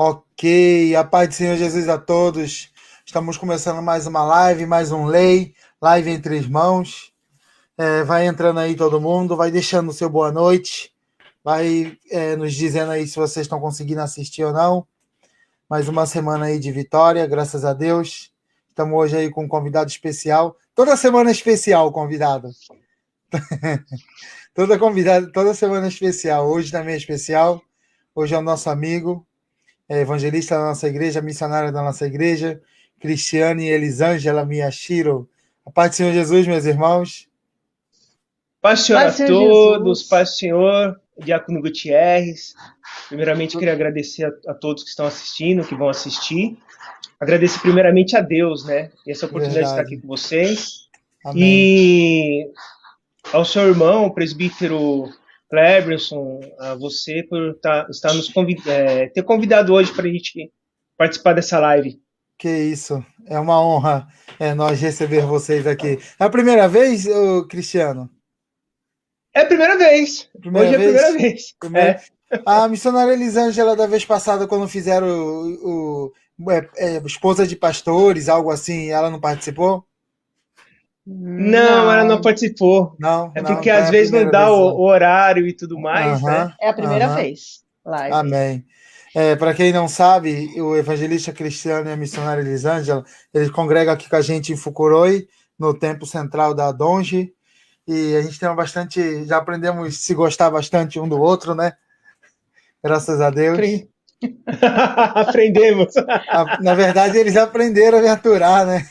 Ok, a paz do Senhor Jesus a todos. Estamos começando mais uma live, mais um live entre irmãos. Vai entrando aí todo mundo, vai deixando o seu boa noite, vai nos dizendo aí se vocês estão conseguindo assistir ou não. Mais uma semana aí de vitória, graças a Deus. Estamos hoje aí com um convidado especial. Toda semana é especial o convidado. Toda semana é especial. Hoje também é especial. Hoje é o nosso amigo, evangelista da nossa igreja, missionária da nossa igreja, Cristiane Elisângela Miyashiro. A paz do Senhor Jesus, meus irmãos. Paz do Senhor a todos, paz do Senhor, Diácono Gutierrez. Primeiramente, queria agradecer a todos que estão assistindo, que vão assistir. Agradecer primeiramente a Deus, né? E essa oportunidade de estar aqui com vocês. Amém. E ao seu irmão, o presbítero Cleberson, a você por estar nos ter convidado hoje para a gente participar dessa live. Que isso, é uma honra nós receber vocês aqui. É a primeira vez, Cristiano? É a primeira vez. Hoje é a primeira vez. A missionária Elisângela, da vez passada, quando fizeram Esposa de Pastores, algo assim, ela não participou? Não, ela não participou. Não, porque às vezes não dá o horário e tudo mais, né? É a primeira vez. Live. Amém. Para quem não sabe, o evangelista Cristiano e a missionária Elisângela, eles congregam aqui com a gente em Fukuroi, no templo central da Donge, e a gente tem já aprendemos a se gostar bastante um do outro, né? Graças a Deus. Aprendemos. Na verdade, eles aprenderam a me aturar, né?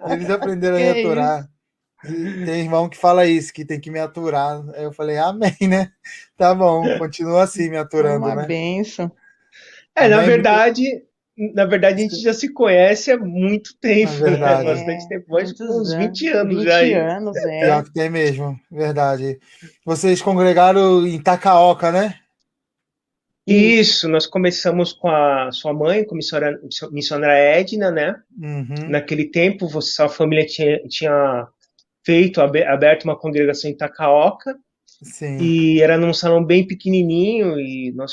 Eles aprenderam a me aturar. Tem irmão que fala isso, que tem que me aturar. Aí eu falei, amém, né? Tá bom, continua assim me aturando, uma né? Bênção. Na verdade, a gente já se conhece há muito tempo, né? Bastante tempo, uns 20 anos já. 20 anos, Pior que tem mesmo, verdade. Vocês congregaram em Takaoka, né? Isso, nós começamos com a sua mãe, com a missionária Edna, né? Uhum. Naquele tempo, sua família tinha aberto uma congregação em Takaoka. Sim. E era num salão bem pequenininho e nós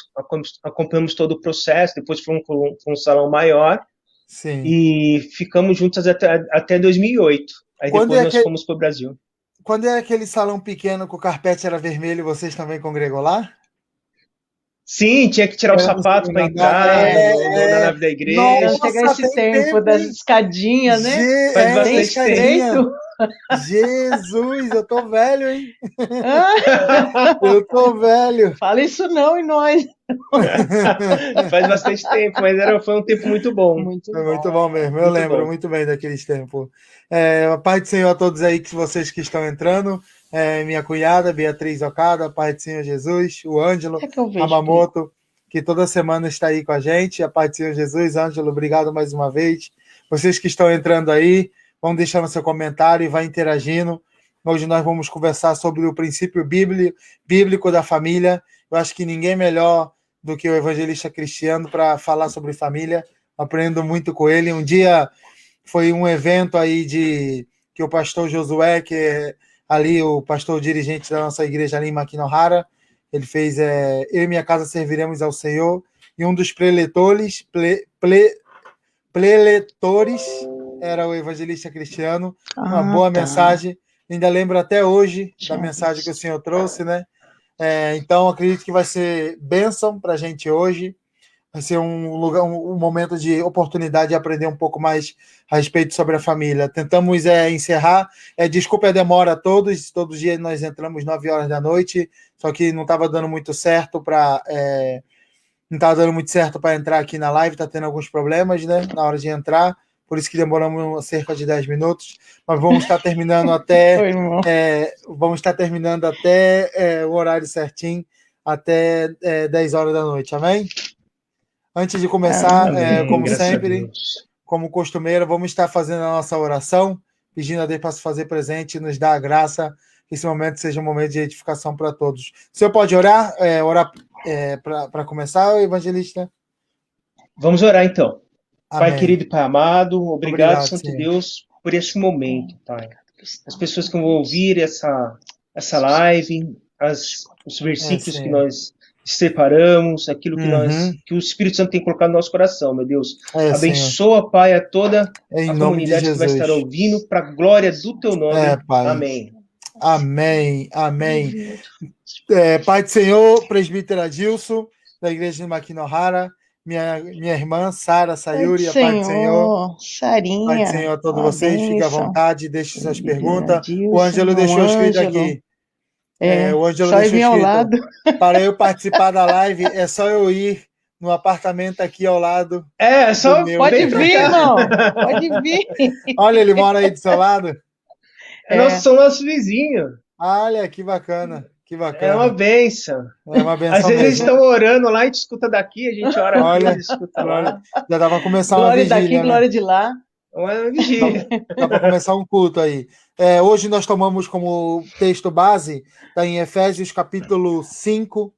acompanhamos todo o processo. Depois fomos para um salão maior. Sim. E ficamos juntos até 2008. Aí depois nós fomos para o Brasil. Quando é aquele salão pequeno que o carpete era vermelho, vocês também congregou lá? Sim, tinha que tirar o sapato para entrar na nave da igreja. Nossa, chega esse tempo das escadinhas, né? Faz bastante tempo. Jesus, eu tô velho, hein? Eu tô velho. Fala isso não, e nós. Faz bastante tempo, mas foi um tempo muito bom. Foi muito bom mesmo. Eu lembro muito bem daqueles tempos. A paz do Senhor a todos aí, vocês que estão entrando. Minha cunhada, Beatriz Okada, a paz do Senhor Jesus, o Ângelo Yamamoto, que toda semana está aí com a gente. A paz do Senhor Jesus, Ângelo, obrigado mais uma vez. Vocês que estão entrando aí, vão deixando seu comentário e vai interagindo. Hoje nós vamos conversar sobre o princípio bíblico da família. Eu acho que ninguém melhor do que o evangelista Cristiano para falar sobre família. Aprendo muito com ele. Um dia foi um evento aí que o pastor Josué, que é ali o pastor dirigente da nossa igreja ali em Makinohara, ele fez Eu e minha casa serviremos ao Senhor, e um dos preletores era o evangelista Cristiano. Uma boa mensagem. Ainda lembro até hoje da mensagem que o Senhor trouxe, né? Então, acredito que vai ser bênção para a gente hoje. Vai ser um momento de oportunidade de aprender um pouco mais a respeito sobre a família. Tentamos encerrar. Desculpa a demora a todos. Todo dia nós entramos 9 horas da noite, só que não estava dando muito certo para entrar aqui na live. Está tendo alguns problemas, né, na hora de entrar. Por isso que demoramos cerca de 10 minutos. Mas vamos estar terminando até o horário certinho, até 10 horas da noite. Amém? Antes de começar, como sempre, como costumeiro, vamos estar fazendo a nossa oração, pedindo a Deus para se fazer presente e nos dar a graça, que esse momento seja um momento de edificação para todos. O senhor pode orar para começar, evangelista? Vamos orar, então. Amém. Pai querido e Pai amado, obrigado, Santo Deus, por esse momento, Pai. As pessoas que vão ouvir essa live, os versículos que nós separamos, aquilo que o Espírito Santo tem colocado no nosso coração, meu Deus. Abençoa, Senhor. Pai, a toda Em a nome de comunidade que vai estar ouvindo, para a glória do teu nome. Pai. Amém. Amém, amém. Pai do Senhor, presbítero Adilson, da igreja de Makinohara, minha irmã Sara Sayuri, a Pai do Senhor. Sarinha. Pai do Senhor a todos vocês, fiquem à vontade, deixem suas perguntas. O Ângelo deixou escrito aqui. O Ângelo só deixou escrito. Ao lado. Para eu participar da live, é só eu ir no apartamento aqui ao lado. Só pode vir, irmão. Pode vir. Olha, ele mora aí do seu lado. São nossos vizinhos. Olha, que bacana. Que bacana. É uma bênção. É uma bênção. Às vezes eles estão orando lá, a gente escuta daqui, a gente ora aqui, a gente escuta lá. Já dava para começar glória uma vigília, daqui, glória de lá. Uma vigília. Dá para começar um culto aí. Hoje nós tomamos como texto base, está em Efésios capítulo 5,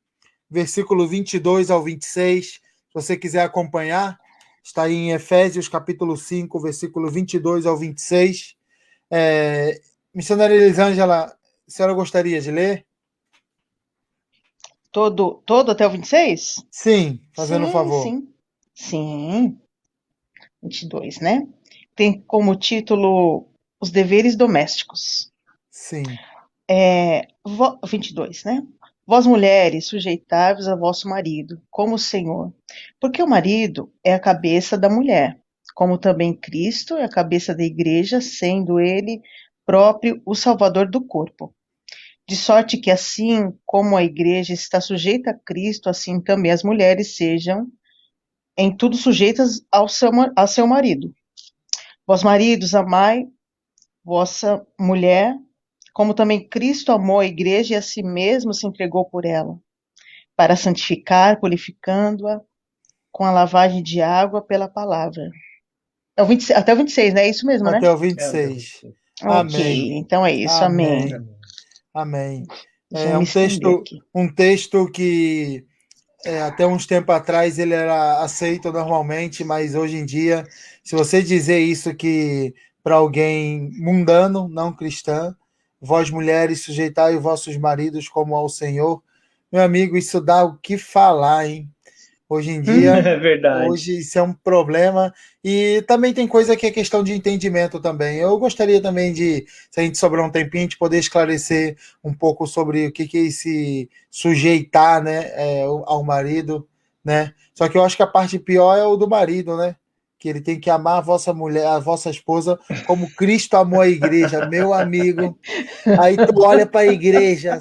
versículo 22 ao 26. Se você quiser acompanhar, está aí em Efésios capítulo 5, versículo 22 ao 26. Missionária Elisângela, a senhora gostaria de ler? Todo até o 26? Sim, fazendo um favor. Sim. 22, né? Tem como título Os Deveres Domésticos. Sim. 22, né? Vós, mulheres, sujeitai-vos a vosso marido, como o Senhor. Porque o marido é a cabeça da mulher, como também Cristo é a cabeça da igreja, sendo ele próprio o salvador do corpo. De sorte que assim como a igreja está sujeita a Cristo, assim também as mulheres sejam em tudo sujeitas ao seu marido. Vós, maridos, amai vossa mulher, como também Cristo amou a igreja e a si mesmo se entregou por ela, para santificar, purificando-a com a lavagem de água pela palavra. Até o 26, né? É isso mesmo, né? Até o 26. Ok, então é isso, amém. Amém. É um texto que até uns tempos atrás ele era aceito normalmente, mas hoje em dia, se você dizer isso que para alguém mundano, não cristã, vós mulheres sujeitai os vossos maridos como ao Senhor, meu amigo, isso dá o que falar, hein? Hoje em dia, é verdade. Hoje isso é um problema. E também tem coisa que é questão de entendimento também. Eu gostaria também de, se a gente sobrar um tempinho, de poder esclarecer um pouco sobre o que é esse sujeitar, né, ao marido, né? Só que eu acho que a parte pior é o do marido, né? Que ele tem que amar a vossa mulher, a vossa esposa, como Cristo amou a igreja, meu amigo. Aí tu olha para a igreja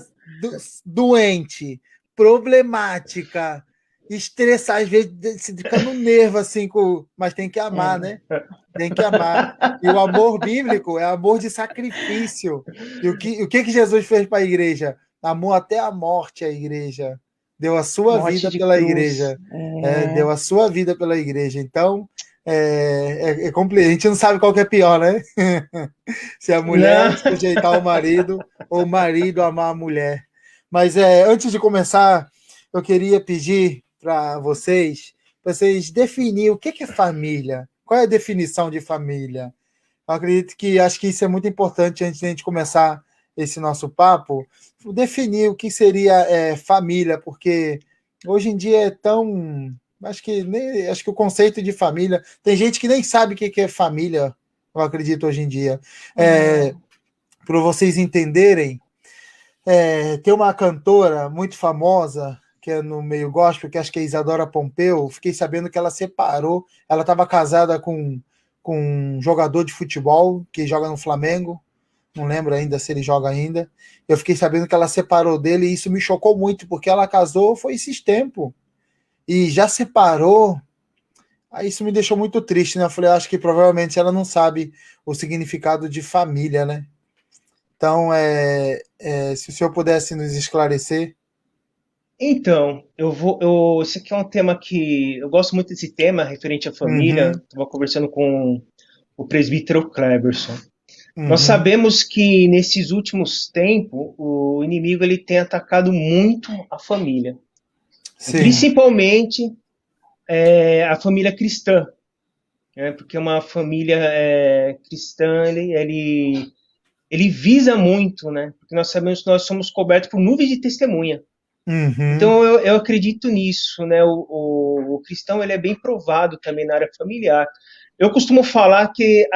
doente, problemática, estressar, às vezes fica no nervo, assim, mas tem que amar, né? Tem que amar. E o amor bíblico é amor de sacrifício. E o que Jesus fez para a igreja? Amou até a morte a igreja. Deu a sua vida pela igreja. Deu a sua vida pela igreja. Então, é complicado. A gente não sabe qual que é pior, né? Se a mulher sujeitar o marido ou o marido amar a mulher. Mas antes de começar, eu queria pedir para vocês definirem o que é família. Qual é a definição de família? Eu acredito acho que isso é muito importante antes de a gente começar esse nosso papo, definir o que seria família, porque hoje em dia é tão... Acho que o conceito de família... Tem gente que nem sabe o que é família, eu acredito, hoje em dia. Para vocês entenderem, tem uma cantora muito famosa, que é no meio gospel, que acho que é Isadora Pompeu. Fiquei sabendo que ela separou. Ela estava casada com um jogador de futebol que joga no Flamengo. Não lembro ainda se ele joga ainda. Eu fiquei sabendo que ela separou dele e isso me chocou muito, porque ela casou foi esses tempos. E já separou. Aí isso me deixou muito triste, né? Eu falei, acho que provavelmente ela não sabe o significado de família, né? Então, se o senhor pudesse nos esclarecer. Então, esse aqui é um tema que eu gosto muito desse tema, referente à família. Estava conversando com o presbítero Cleberson. Nós sabemos que nesses últimos tempos o inimigo ele tem atacado muito a família, principalmente a família cristã, né? Porque uma família cristã ele visa muito, né? Porque nós sabemos que nós somos cobertos por nuvens de testemunha. Uhum. Então, eu acredito nisso, né? O cristão, ele é bem provado também na área familiar. Eu costumo falar que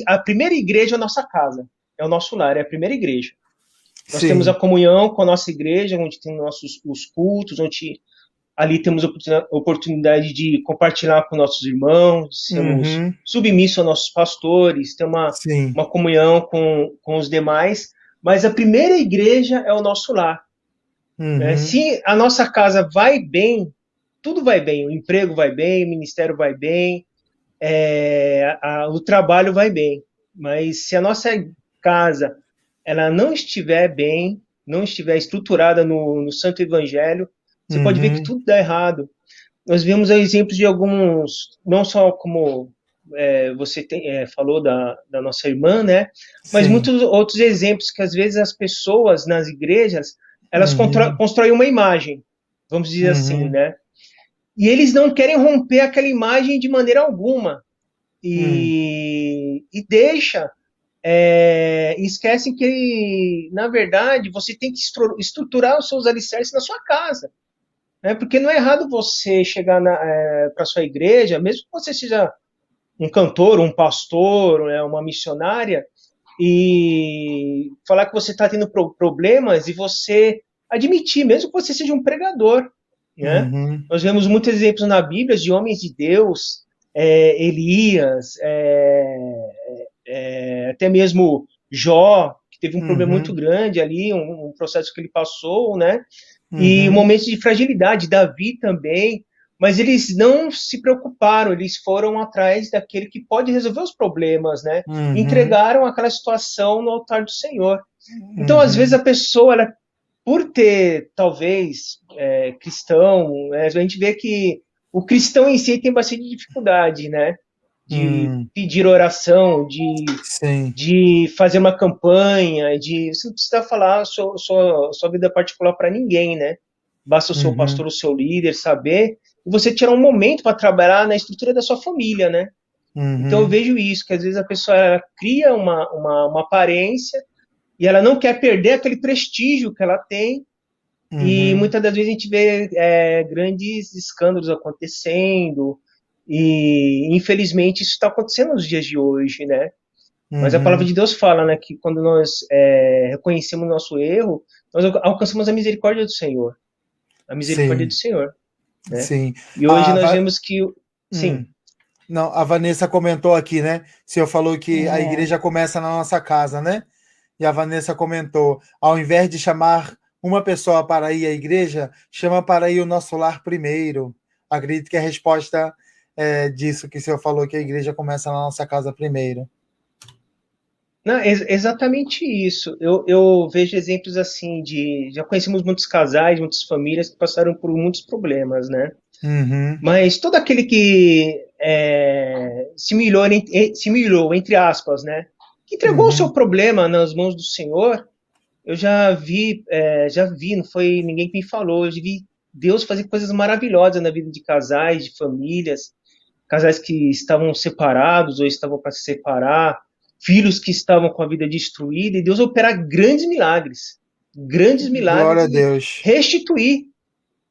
a primeira igreja é a nossa casa, é o nosso lar, é a primeira igreja. Nós temos a Sim. comunhão com a nossa igreja, onde tem os cultos, onde ali temos a oportunidade de compartilhar com nossos irmãos, sermos Uhum. submissos aos nossos pastores, ter Sim. uma comunhão com os demais. Mas a primeira igreja é o nosso lar. Né? Uhum. Se a nossa casa vai bem, tudo vai bem. O emprego vai bem, o ministério vai bem, o trabalho vai bem. Mas se a nossa casa ela não estiver bem, não estiver estruturada no Santo Evangelho, você pode ver que Uhum. tudo dá errado. Nós vemos exemplos de alguns, não só como você falou da nossa irmã, né? Mas Sim. muitos outros exemplos que às vezes as pessoas nas igrejas elas Uhum. constroem uma imagem, vamos dizer assim, Uhum. né? E eles não querem romper aquela imagem de maneira alguma Uhum. e deixa esquecem que na verdade você tem que estruturar os seus alicerces na sua casa. Né? Porque não é errado você chegar para sua igreja, mesmo que você seja um cantor, um pastor, né, uma missionária, e falar que você está tendo problemas e você admitir, mesmo que você seja um pregador. Né? Uhum. Nós vemos muitos exemplos na Bíblia de homens de Deus, Elias, até mesmo Jó, que teve um problema muito Uhum. grande ali, um processo que ele passou, né? E Uhum. momentos de fragilidade, Davi também, mas eles não se preocuparam, eles foram atrás daquele que pode resolver os problemas, né? Uhum. Entregaram aquela situação no altar do Senhor. Então, às vezes, Uhum. a pessoa, ela, por ter, talvez, cristão, a gente vê que o cristão em si tem bastante dificuldade, né? De Uhum. pedir oração, Sim. de fazer uma campanha, você não precisa falar sua vida particular para ninguém, né? Basta o seu pastor, Uhum. o seu líder saber, e você tirar um momento para trabalhar na estrutura da sua família, né? Então eu Uhum. vejo isso, que às vezes a pessoa cria uma aparência e ela não quer perder aquele prestígio que ela tem, e Uhum. muitas das vezes a gente vê grandes escândalos acontecendo, e infelizmente isso está acontecendo nos dias de hoje, né? Mas a palavra Uhum. de Deus fala, né, que quando nós reconhecemos o nosso erro, nós alcançamos a misericórdia do Senhor. A misericórdia do Sim. Senhor, né? Sim. E hoje A nós Va- vemos que, hum. sim, Não, a Vanessa comentou aqui, né? O senhor falou que a É, igreja começa na nossa casa, né? E a Vanessa comentou: ao invés de chamar uma pessoa para ir à igreja, chama para ir o nosso lar primeiro. Acredito que a resposta é disso que o senhor falou, que a igreja começa na nossa casa primeiro. não, exatamente isso. Eu vejo exemplos assim já conhecemos muitos casais, muitas famílias que passaram por muitos problemas, né? Uhum. Mas todo aquele que se humilhou, entre aspas, né? Que entregou o seu Uhum. problema nas mãos do Senhor. Eu já vi, não foi ninguém que me falou, eu já vi Deus fazer coisas maravilhosas na vida de casais, de famílias, casais que estavam separados ou estavam para se separar, filhos que estavam com a vida destruída, e Deus operar grandes Glória milagres a e Deus. restituir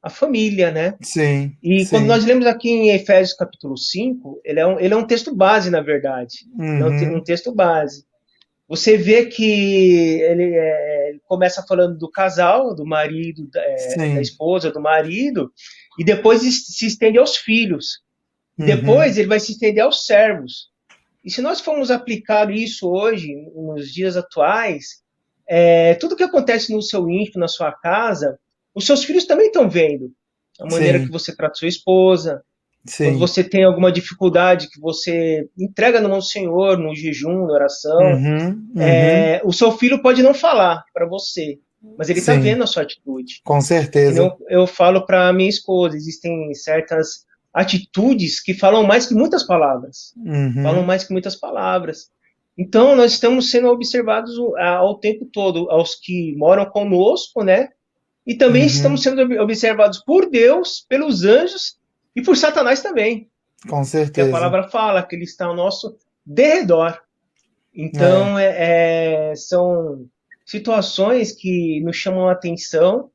a família, né? Sim, E quando sim. nós lemos aqui em Efésios capítulo 5, ele é um texto base, na verdade. Ele é um Uhum. texto base. Você vê que ele começa falando do casal, do marido, da Sim. esposa, do marido, e depois se estende aos filhos. E Uhum. depois ele vai se estender aos servos. E se nós formos aplicar isso hoje, nos dias atuais, tudo que acontece no seu íntimo, na sua casa, os seus filhos também estão vendo. A maneira que Sim, você trata sua esposa, quando sim. você tem alguma dificuldade que você entrega na mão do Senhor, no jejum, na oração, Uhum. Uhum. o seu filho pode não falar para você, mas ele está Sim, vendo a sua atitude. com Que nem certeza. eu falo para minha esposa, existem certas atitudes que falam mais que muitas palavras. Falam Uhum. mais que muitas palavras. Então, nós estamos sendo observados ao tempo todo, aos que moram conosco, né? E também estamos Uhum. sendo observados por Deus, pelos anjos e por Satanás também. Com Que a certeza. palavra fala que ele está ao nosso derredor. É. Então, são situações que nos chamam a atenção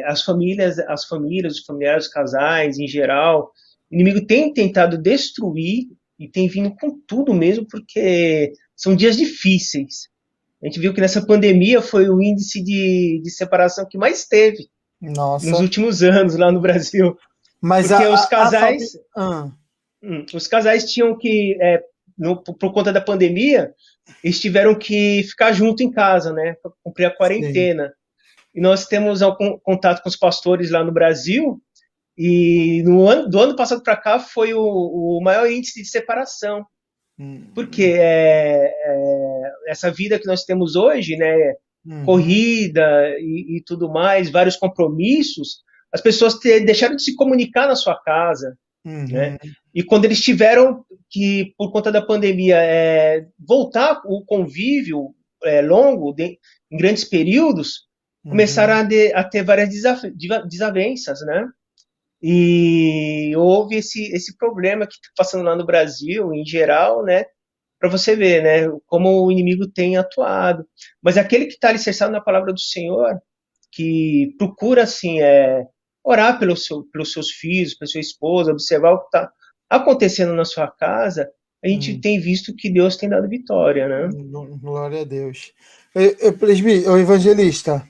as famílias, os familiares, os casais, em geral. O inimigo tem tentado destruir e tem vindo com tudo mesmo, porque são dias difíceis. A gente viu que nessa pandemia foi o índice de separação que mais teve nos últimos anos lá no Brasil. Mas porque os casais tinham que, por conta da pandemia, eles tiveram que ficar junto em casa, né, para cumprir a quarentena. Sim. E nós temos contato com os pastores lá no Brasil, e do ano passado para cá foi o maior índice de separação. Porque essa vida que nós temos hoje, né, corrida e tudo mais, vários compromissos, as pessoas deixaram de se comunicar na sua casa, né? E quando eles tiveram que, por conta da pandemia, voltar o convívio longo, em grandes períodos, começaram a ter várias desavenças, né? E houve esse problema que está passando lá no Brasil, em geral, né? Para você ver, né? Como o inimigo tem atuado. Mas aquele que está alicerçado na palavra do Senhor, que procura, assim, orar pelos seus filhos, pela sua esposa, observar o que está acontecendo na sua casa, a gente tem visto que Deus tem dado vitória, né? Glória a Deus. O evangelista,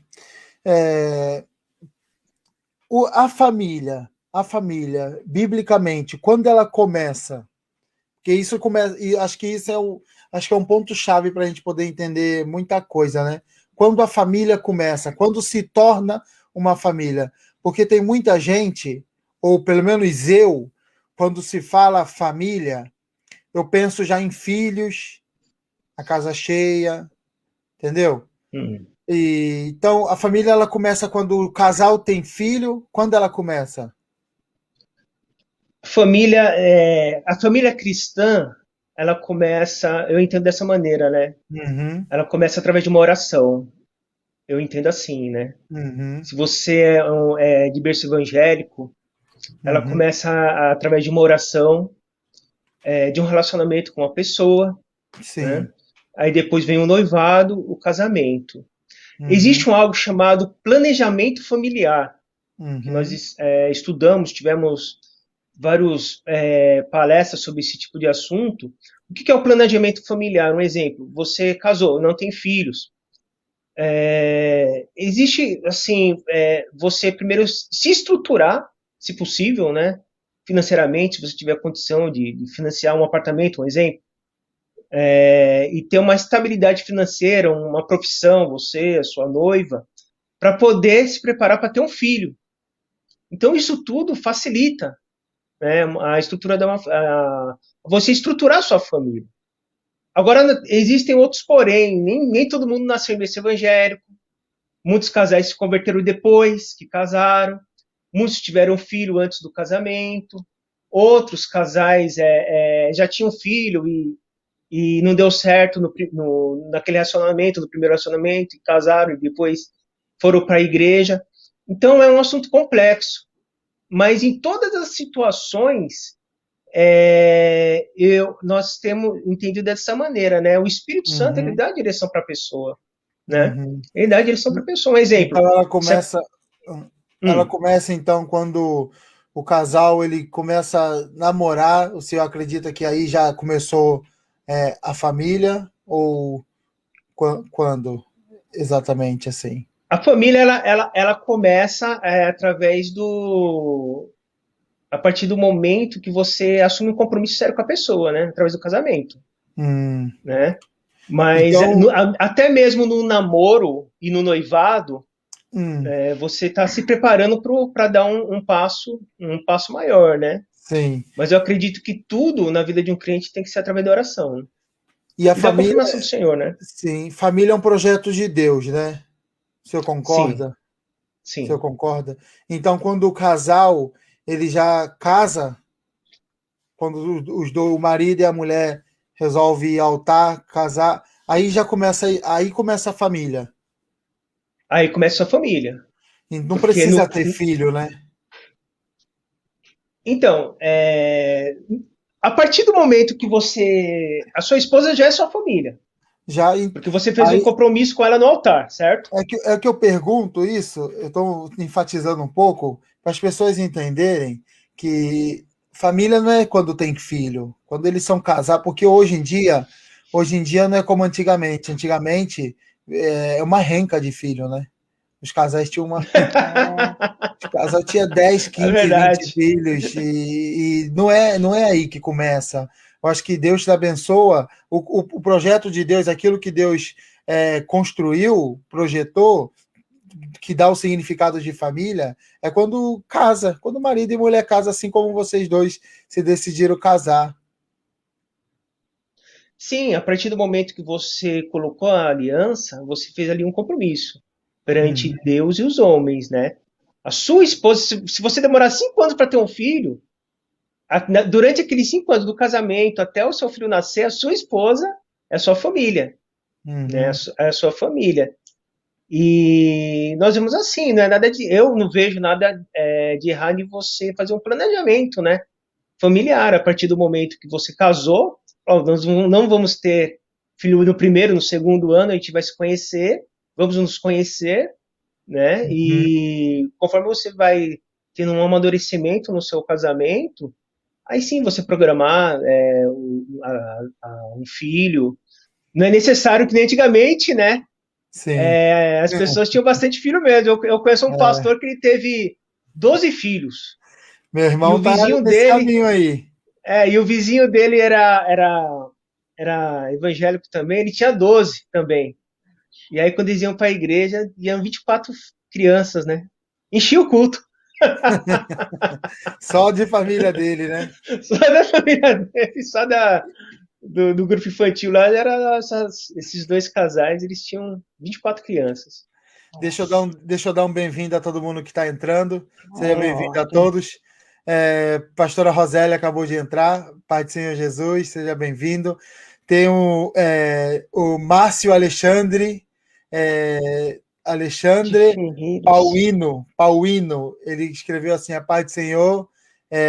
a família, biblicamente, quando ela começa, que isso começa, e acho que isso é um ponto-chave para a gente poder entender muita coisa, né? Quando a família começa, quando se torna uma família, porque tem muita gente, ou pelo menos eu, quando se fala família, eu penso já em filhos, a casa cheia, entendeu? Então, a família, ela começa quando o casal tem filho. Quando ela começa? A família cristã, ela começa, eu entendo dessa maneira, né? Ela começa através de uma oração. Eu entendo assim, né? Se você é de berço evangélico, ela começa através de uma oração, de um relacionamento com uma pessoa. Sim. Né? Aí depois vem o noivado, o casamento. Existe algo chamado planejamento familiar, que nós estudamos, tivemos várias palestras sobre esse tipo de assunto. O que é o planejamento familiar? Um exemplo, você casou, não tem filhos. Existe, assim, você primeiro se estruturar, se possível, né, financeiramente, se você tiver condição de financiar um apartamento, um exemplo, e ter uma estabilidade financeira, uma profissão, você, a sua noiva, para poder se preparar para ter um filho. Então, isso tudo facilita, né, a estrutura você estruturar a sua família. Agora, existem outros porém, nem todo mundo nasceu em berço evangélico, muitos casais se converteram depois que casaram, muitos tiveram filho antes do casamento, outros casais já tinham filho e não deu certo naquele relacionamento, no primeiro relacionamento, e casaram e depois foram para a igreja. Então, é um assunto complexo. Mas em todas as situações, nós temos entendido dessa maneira, né? O Espírito Santo, ele dá a direção para a pessoa, né? Ele dá a direção para a pessoa. Um exemplo. Então ela começa então quando o casal ele começa a namorar. O senhor acredita que aí já começou a família, ou quando exatamente assim? A família ela começa através a partir do momento que você assume um compromisso sério com a pessoa, né? Através do casamento, né? Mas então, até mesmo no namoro e no noivado, você está se preparando para dar um passo maior, né? Sim. Mas eu acredito que tudo na vida de um crente tem que ser através da oração. E a família, da confirmação do Senhor, né? Sim. Família é um projeto de Deus, né? O senhor concorda? Sim. O senhor concorda? Então, quando o casal ele já casa, quando o marido e a mulher resolvem ir ao altar, casar, aí já começa a família. Aí começa a família. E não precisa ter filho, né? Então, a partir do momento que a sua esposa já é sua família. Porque você fez um compromisso com ela no altar, certo? É que eu pergunto isso, eu estou enfatizando um pouco, para as pessoas entenderem que família não é quando tem filho, quando eles são casados, porque hoje em dia não é como antigamente. Antigamente é uma renca de filho, né? Os casais tinham uma. Os casais tinham 10, 15, 20 filhos, e não é aí que começa. Eu acho que Deus te abençoa. O projeto de Deus, aquilo que Deus construiu, projetou, que dá o significado de família, é quando casa, quando marido e mulher casam, assim como vocês dois se decidiram casar. Sim, a partir do momento que você colocou a aliança, você fez ali um compromisso perante Deus e os homens, né? A sua esposa, se você demorar 5 anos para ter um filho, durante aqueles 5 anos do casamento até o seu filho nascer, a sua esposa é a sua família, né? É a sua família. E nós vemos assim, não é nada eu não vejo nada de errado em você fazer um planejamento, né? Familiar, a partir do momento que você casou. Nós não vamos ter filho no primeiro, no segundo ano, a gente vai se conhecer, vamos nos conhecer, né? E conforme você vai tendo um amadurecimento no seu casamento, aí sim você programar um filho. Não é necessário que nem antigamente, né? Sim. As pessoas tinham bastante filho mesmo. Eu conheço um pastor que ele teve 12 filhos. Meu irmão tá nesse caminho aí. E o vizinho dele era evangélico também, ele tinha 12 também. E aí, quando eles iam para a igreja, iam 24 crianças, né? Enchia o culto. Só de família dele, né? Só da família dele, só do grupo infantil lá, esses 2 casais, eles tinham 24 crianças. Deixa eu dar um bem-vindo a todo mundo que está entrando. Seja bem-vindo a todos. Pastora Rosélia acabou de entrar. Pai do Senhor Jesus, seja bem-vindo. Tem o Márcio Alexandre Pauino. Ele escreveu assim: a paz do Senhor,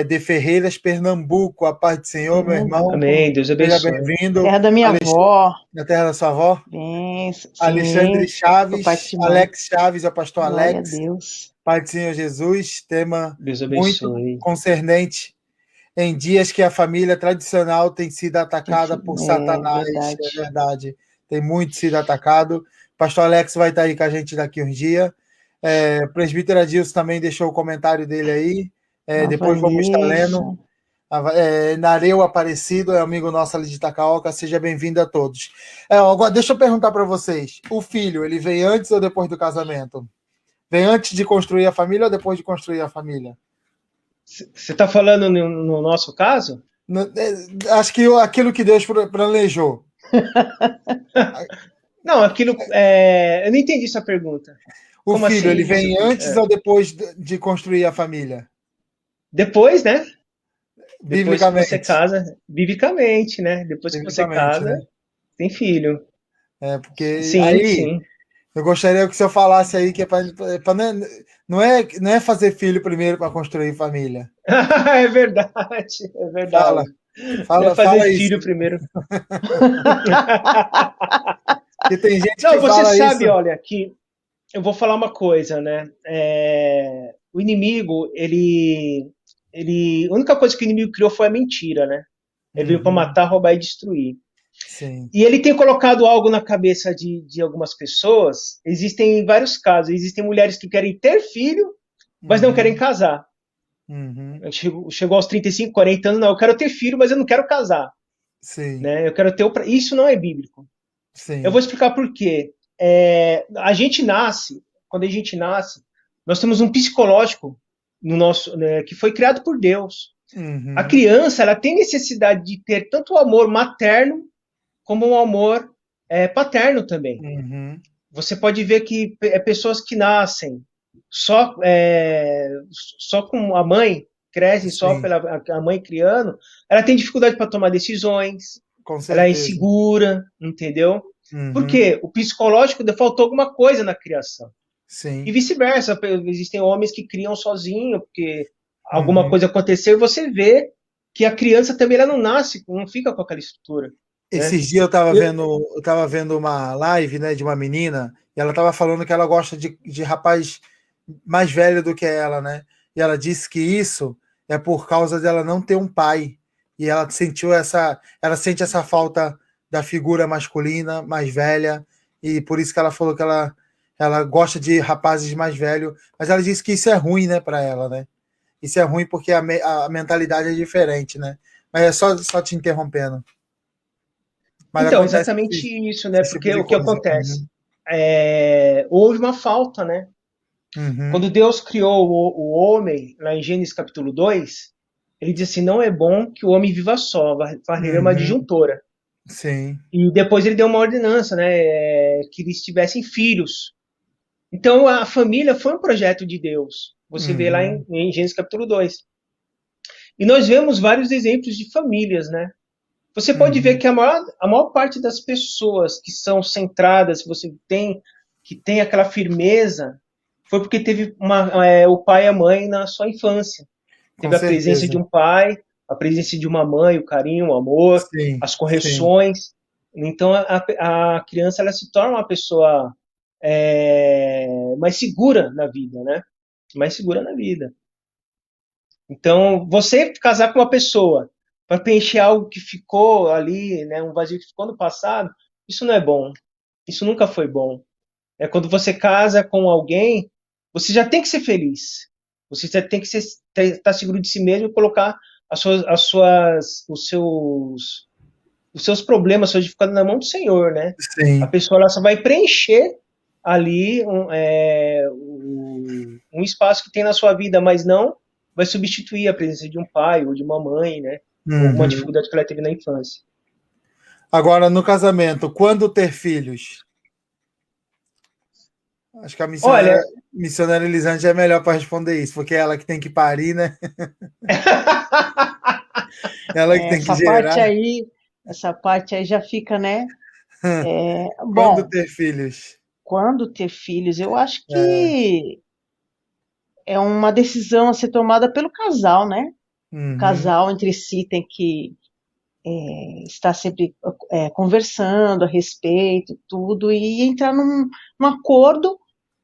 de Ferreiras, Pernambuco. A paz do Senhor, meu irmão. Amém, Deus abençoe. Seja bem-vindo. Terra da minha avó. Na terra da sua avó? Sim, Alexandre Chaves, Alex Chaves, é o pastor Alex. Glória a Deus. Pai do Senhor Jesus, tema muito abençoe. concernente em dias que a família tradicional tem sido atacada por Satanás. É verdade. Tem muito sido atacado. Pastor Alex vai estar aí com a gente daqui uns dias. O presbítero Adilson também deixou o comentário dele aí. Depois vamos estar lendo. Nareu Aparecido é amigo nosso ali de Itacaoca. Seja bem-vindo a todos. Agora, deixa eu perguntar para vocês. O filho, ele veio antes ou depois do casamento? Vem antes de construir a família ou depois de construir a família? Você está falando no nosso caso? Acho que aquilo que Deus planejou. Não, aquilo. Eu não entendi essa pergunta. O Como filho, assim? Ele vem antes ou depois de construir a família? Depois, né? Depois que você casa, biblicamente, né? Depois que você casa, né? Tem filho. Porque sim. Eu gostaria que o senhor falasse aí que não é fazer filho primeiro para construir família. É verdade. Fala fazer filho isso. Primeiro. E tem gente não, que você fala sabe, isso. Olha, que eu vou falar uma coisa, né? O inimigo, a única coisa que o inimigo criou foi a mentira, né? Ele veio para matar, roubar e destruir. Sim. E ele tem colocado algo na cabeça de algumas pessoas. Existem vários casos. Existem mulheres que querem ter filho, mas não querem casar. Chegou aos 35, 40 anos, não, eu quero ter filho, mas eu não quero casar. Sim. Né? Eu quero ter Isso não é bíblico. Sim. Eu vou explicar por quê. Quando a gente nasce, nós temos um psicológico no nosso, né, que foi criado por Deus. A criança, ela tem necessidade de ter tanto o amor materno como um amor paterno também. Você pode ver que pessoas que nascem só com a mãe, crescem só pela a mãe criando, ela tem dificuldade para tomar decisões, ela é insegura, entendeu? Porque o psicológico faltou alguma coisa na criação. Sim. E vice-versa, existem homens que criam sozinho, porque alguma coisa aconteceu, e você vê que a criança também ela não nasce, não fica com aquela estrutura. Esses dias eu tava vendo uma live, né, de uma menina, e ela tava falando que ela gosta de rapaz mais velho do que ela, né? E ela disse que isso é por causa dela não ter um pai. E ela sente essa falta da figura masculina mais velha, e por isso que ela falou que ela gosta de rapazes mais velhos, mas ela disse que isso é ruim, né, para ela, né? Isso é ruim porque a mentalidade é diferente, né? Mas é só te interrompendo. Mas então, acontece exatamente isso, né? esse tipo Porque de o que coisa. acontece? Houve uma falta, né? Uhum. Quando Deus criou o homem, lá em Gênesis capítulo 2, ele diz assim: não é bom que o homem viva só, varrer uma disjuntora. Sim. E depois ele deu uma ordenança, né? Que eles tivessem filhos. Então a família foi um projeto de Deus. Você vê lá em Gênesis capítulo 2. E nós vemos vários exemplos de famílias, né? Você pode ver que a maior parte das pessoas que são centradas, que tem aquela firmeza, foi porque teve o pai e a mãe na sua infância. Com Teve a presença certeza. de um pai, a presença de uma mãe, o carinho, o amor, Sim, as sim. correções. Então a criança ela se torna uma pessoa mais segura na vida, né? Mais segura na vida. Então, você casar com uma pessoa para preencher algo que ficou ali, né, um vazio que ficou no passado, isso não é bom. Isso nunca foi bom. Quando você casa com alguém, você já tem que ser feliz. Você já tem que estar seguro de si mesmo e colocar os seus problemas, suas dificuldades na mão do Senhor, né? A Sim. pessoa ela só vai preencher ali um espaço que tem na sua vida, mas não vai substituir a presença de um pai ou de uma mãe, né? Ou alguma dificuldade que ela teve na infância. Agora, no casamento, quando ter filhos? Acho que a missionária Elisângela é melhor para responder isso, porque é ela que tem que parir, né? Ela que tem que gerar. Essa parte aí já fica, né? Quando Bom, ter filhos? quando ter filhos, eu acho que é uma decisão a ser tomada pelo casal, né? O casal entre si tem que estar sempre conversando a respeito, tudo, e entrar num acordo,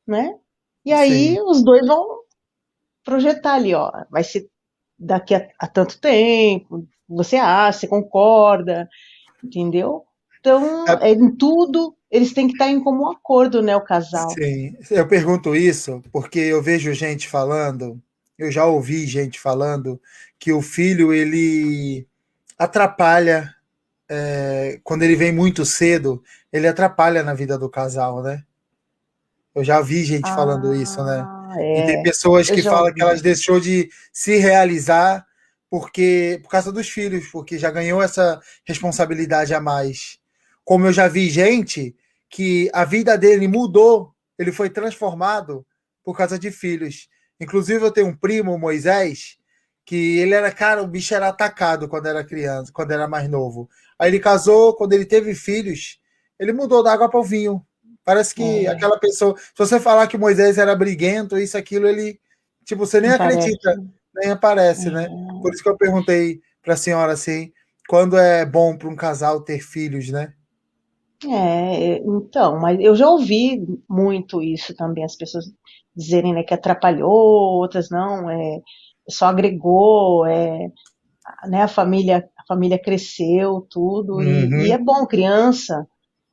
né? E aí os dois vão projetar ali, ó, vai ser daqui a tanto tempo, você concorda, entendeu? Então, em tudo, eles têm que estar em comum acordo, né, o casal. Sim, eu pergunto isso porque eu vejo gente falando, eu já ouvi gente falando que o filho, ele atrapalha, quando ele vem muito cedo, ele atrapalha na vida do casal, né? Eu já vi gente falando isso, né? E tem pessoas eu que já falam que ouvi. elas deixou de se realizar por causa dos filhos, porque já ganhou essa responsabilidade a mais. Como eu já vi gente que a vida dele mudou, ele foi transformado por causa de filhos. Inclusive eu tenho um primo, Moisés, que ele era, cara, o bicho era atacado quando era criança, quando era mais novo. Aí ele casou, quando ele teve filhos, ele mudou da água para o vinho. Parece que aquela pessoa. Se você falar que Moisés era briguento, isso, aquilo, ele. Tipo, você nem acredita, nem aparece, né? Por isso que eu perguntei para a senhora assim, quando é bom para um casal ter filhos, né? Então, mas eu já ouvi muito isso também, as pessoas dizerem, né, que atrapalhou, outras não, só agregou, né, a família cresceu, tudo, e é bom, criança,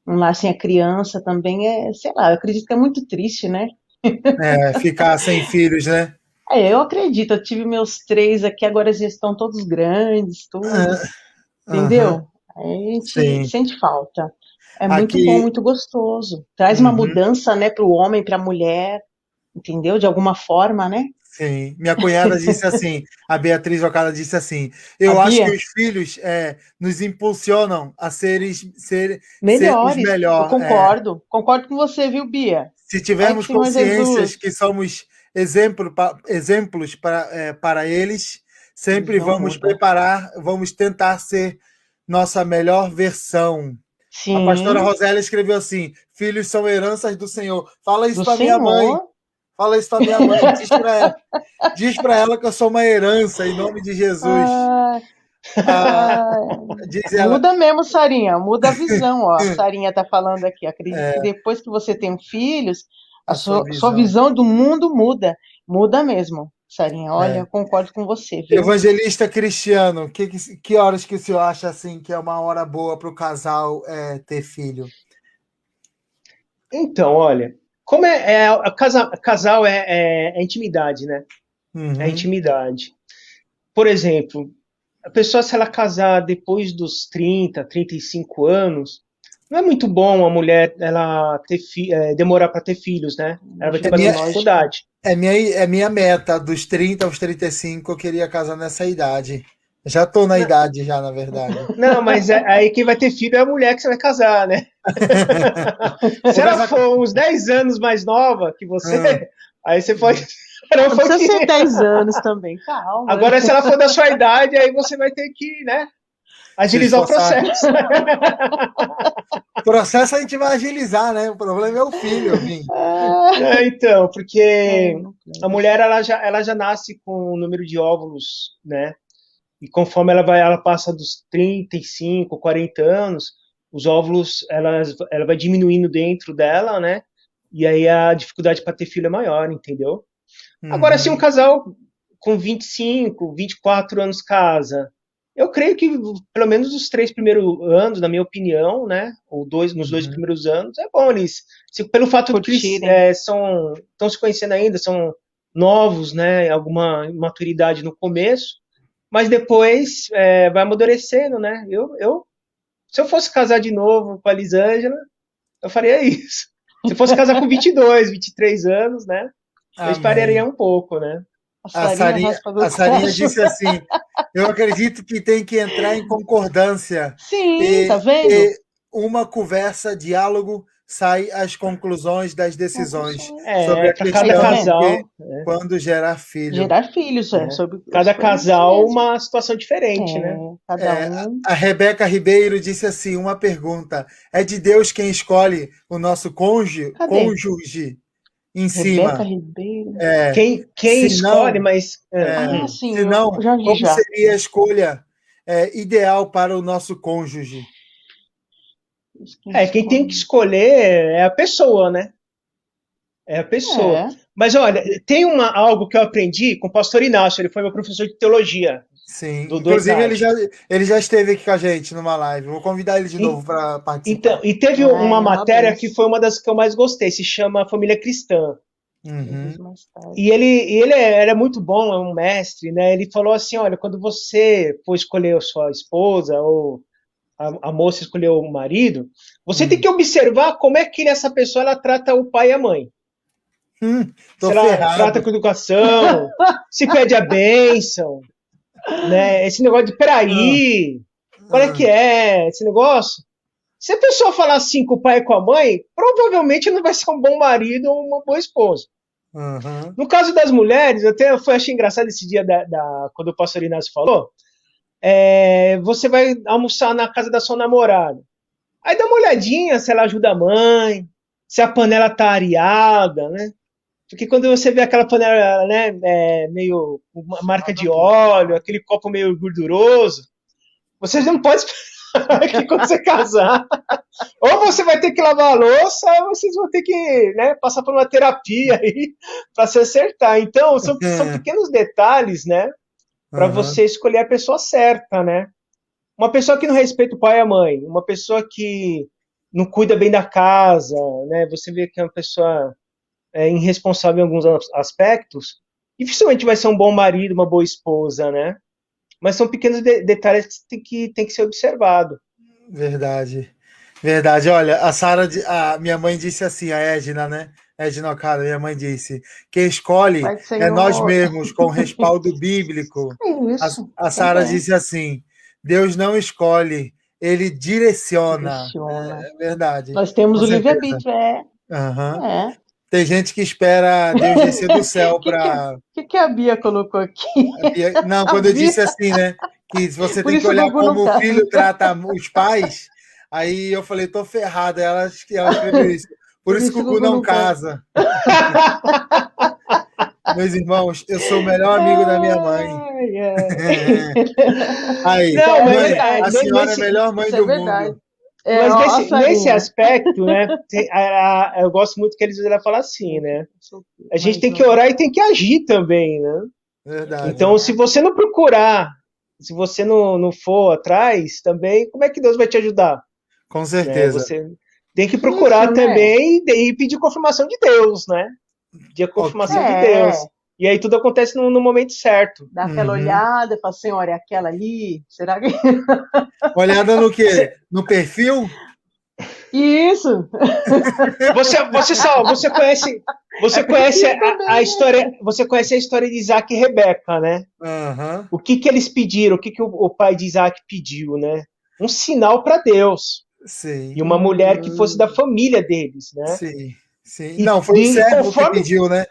um lar sem a criança também sei lá, eu acredito que é muito triste, né? Ficar sem filhos, né? Eu acredito, eu tive meus 3 aqui, agora eles já estão todos grandes, tudo, entendeu? A gente Sim. sente falta. É muito bom, Aqui. muito gostoso. Traz uma mudança, né, para o homem, para a mulher, entendeu? De alguma forma, né? Sim, minha cunhada disse assim, a Beatriz Ocada disse assim, eu acho que os filhos nos impulsionam a sermos Melhores, eu melhor. concordo. Concordo com você, viu, Bia? Se Ai, que tivermos Senhor consciências Jesus. que somos exemplos para eles, sempre Eles não vamos mudam. vamos tentar ser nossa melhor versão. A pastora Sim, Rosélia escreveu assim, filhos são heranças do Senhor. Fala isso do para minha mãe. Senhor. Fala isso para minha mãe. Diz para ela que eu sou uma herança, em nome de Jesus. Ah, Muda mesmo, Sarinha, muda a visão, ó. A Sarinha tá falando aqui, acredito que depois que você tem filhos, a sua visão do mundo muda mesmo, Sarinha, olha, eu concordo com você, viu? Evangelista Cristiano, que horas que o senhor acha assim que é uma hora boa para o casal ter filho? Então, olha, como casal é intimidade, né? É intimidade. Por exemplo, a pessoa, se ela casar depois dos 30, 35 anos, não é muito bom a mulher ela demorar para ter filhos, né? Ela vai ter bastante dificuldade. É minha meta, dos 30 aos 35, eu queria casar nessa idade. Já tô na idade, já, na verdade. Não, mas aí quem vai ter filho é a mulher que você vai casar, né? Se ela for uns 10 anos mais nova que você, aí você pode... Não precisa ser 10 anos também, calma. Agora, se ela for da sua idade, aí você vai ter que, né, agilizar o processo. O processo a gente vai agilizar, né? O problema é o filho, Vim. Então, porque a mulher, ela já nasce com o número de óvulos, né? E conforme ela passa dos 35, 40 anos, os óvulos, ela vai diminuindo dentro dela, né? E aí a dificuldade para ter filho é maior, entendeu? Agora, se um casal com 25, 24 anos casa, eu creio que pelo menos os 3 primeiros anos, na minha opinião, né? Ou nos 2 primeiros anos, é bom eles, pelo fato de que eles estão se conhecendo ainda, são novos, né? Alguma maturidade no começo, mas depois vai amadurecendo, né? Se eu fosse casar de novo com a Elisângela, eu faria isso. Se eu fosse casar com 22, 23 anos, né? Eu esperaria um pouco, né? A Sarinha disse assim, eu acredito que tem que entrar em concordância. Sim, tá vendo? E uma conversa, diálogo, sai as conclusões das decisões sobre a questão cada casal, quando gerar filho. Gerar filhos, sobre cada casal uma situação diferente, né? A Rebeca Ribeiro disse assim, uma pergunta, é de Deus quem escolhe o nosso cônjuge em cima? Rebeca Ribeiro. Quem escolhe, mas... sim, senão, como seria a escolha ideal para o nosso cônjuge? Quem tem que escolher é a pessoa, né? É a pessoa. Mas olha, tem algo que eu aprendi com o pastor Inácio, ele foi meu professor de teologia. Sim, inclusive ele já esteve aqui com a gente numa live, vou convidar ele de novo para participar. Então, e teve uma matéria que foi uma das que eu mais gostei, se chama Família Cristã. E ele era muito bom, é um mestre, né? Ele falou assim, olha, quando você for escolher a sua esposa ou a moça escolher o marido, você tem que observar como é que essa pessoa ela trata o pai e a mãe. Se ela trata com educação, se pede a bênção, né? Esse negócio de peraí, qual é que é esse negócio? Se a pessoa falar assim com o pai e com a mãe, provavelmente não vai ser um bom marido ou uma boa esposa. No caso das mulheres, eu achei engraçado esse dia quando o pastor Inácio falou, você vai almoçar na casa da sua namorada. Aí dá uma olhadinha se ela ajuda a mãe, se a panela tá areada, né? Porque quando você vê aquela panela, né, meio uma marca de óleo, aquele copo meio gorduroso, você não pode esperar que quando você casar, ou você vai ter que lavar a louça, ou vocês vão ter que, né, passar por uma terapia aí para se acertar. Então, são pequenos detalhes, né, para você escolher a pessoa certa, né? Uma pessoa que não respeita o pai e a mãe, uma pessoa que não cuida bem da casa, né? Você vê que é uma pessoa irresponsável em alguns aspectos, dificilmente vai ser um bom marido, uma boa esposa, né? Mas são pequenos detalhes que tem que ser observado. Verdade. Olha, a minha mãe disse assim, a Edna, né? Edna Okada, minha mãe disse, quem escolhe é nós mesmos, com respaldo bíblico. A Sara disse assim, Deus não escolhe, ele direciona. É verdade. Nós temos o livre-arbítrio, Tem gente que espera Deus descer do céu para... O que a Bia colocou aqui? Não, quando eu disse assim, né? Que você tem que olhar como o filho trata os pais, aí eu falei, tô ferrada. Ela escreveu isso. Por isso que o Gugu não casa. Meus irmãos, eu sou o melhor amigo da minha mãe. Aí, não, mãe, a senhora é a melhor mãe do mundo. Mas nesse aspecto, né, eu gosto muito que eles falam assim, né? A gente tem que orar e tem que agir também, né? Verdade. Então, se você não procurar, se você não for atrás também, como é que Deus vai te ajudar? Com certeza. Você tem que procurar também e pedir confirmação de Deus, né? Pedir a confirmação de Deus. E aí tudo acontece no momento certo. Dá aquela olhada e fala assim, olha, aquela ali, será que... Olhada no quê? No perfil? Isso! Você conhece a história, você conhece a história de Isaac e Rebeca, né? Uhum. O que eles pediram? O que o pai de Isaac pediu, né? Um sinal para Deus. Sim. E uma mulher que fosse da família deles, né? Sim. Não, foi o servo que pediu, né?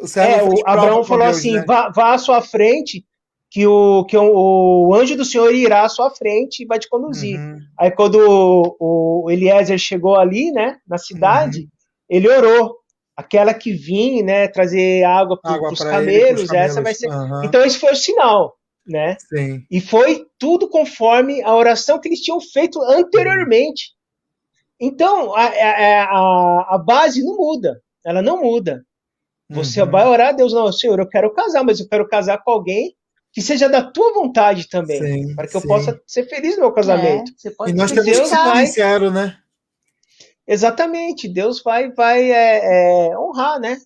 O Abraão falou Deus, assim, né? vá à sua frente, que o anjo do Senhor irá à sua frente e vai te conduzir. Uhum. Aí quando o Eliezer chegou ali, né, na cidade, ele orou. Aquela que vinha, né, trazer água para os camelos, essa vai ser... Uhum. Então esse foi o sinal, né? Sim. E foi tudo conforme a oração que eles tinham feito anteriormente. Então, a base não muda, ela não muda. Você vai orar a Deus, não, Senhor, eu quero casar, mas eu quero casar com alguém que seja da tua vontade também, para que eu possa ser feliz no meu casamento. E nós temos que ser sinceros, né? Exatamente, Deus vai honrar, né?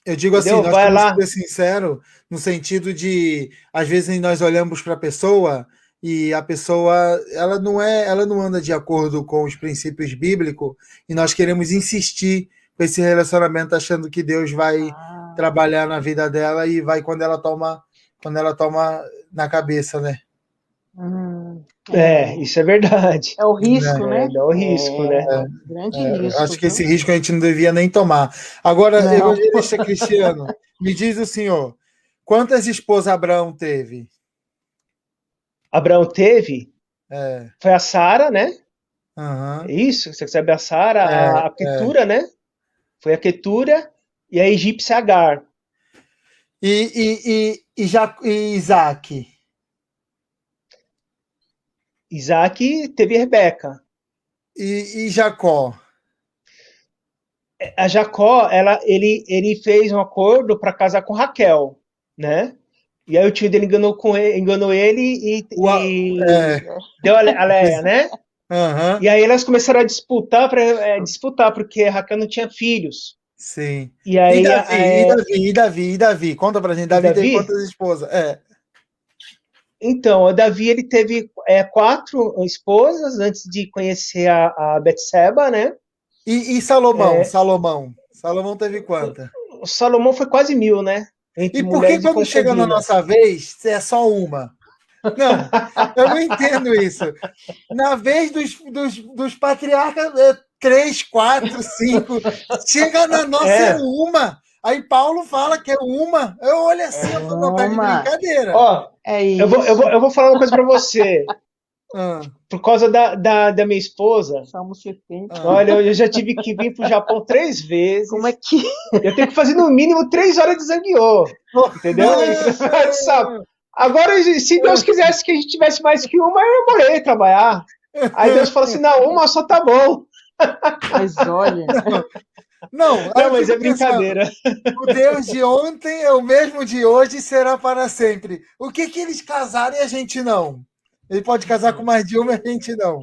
Eu digo assim, nós temos que ser sinceros no sentido de, às vezes nós olhamos para a pessoa e a pessoa, ela não anda de acordo com os princípios bíblicos e nós queremos insistir com esse relacionamento achando que Deus vai trabalhar na vida dela e vai quando ela toma na cabeça, né? Isso é verdade. É o risco, né? É o risco, né? Grande risco. Acho que esse risco a gente não devia nem tomar. Agora, evangelista Cristiano, me diz o senhor, quantas esposas Abraão teve? Abraão teve? Foi a Sara, né? Uhum. Isso, você sabe a Sara, a Quetura, né? Foi a Quetura e a egípcia Agar. E Isaac? Isaac teve Rebeca. E Jacó? A Jacó, ele fez um acordo para casar com Raquel, né? E aí o tio dele enganou ele e deu a Leia, né? Uhum. E aí elas começaram a disputar, porque Raquel não tinha filhos. Sim. E aí, e Davi? Conta pra gente, Davi teve quantas esposas? Então, o Davi, ele teve 4 esposas antes de conhecer a Betseba, né? E Salomão? Salomão teve quanta? O Salomão foi quase 1000, né? E por que quando chega na nossa vez, é só uma? Não, eu não entendo isso. Na vez dos patriarcas, 3, 4, 5. Chega na nossa, é uma. Aí Paulo fala que é uma. Eu olho assim, eu tô de brincadeira. Ó, isso. Eu vou falar uma coisa pra você. Por causa da minha esposa. Salmo 70. Olha, eu já tive que vir pro Japão 3 vezes. Como é que... Eu tenho que fazer no mínimo 3 horas de zangueô. Entendeu? Agora, se Deus quisesse que a gente tivesse mais que uma, eu morei trabalhar. Aí Deus falou assim, não, uma só tá bom. Mas olha... Não, mas é brincadeira. O Deus de ontem é o mesmo de hoje e será para sempre. O que eles casaram e a gente não? Ele pode casar com mais de uma e a gente não.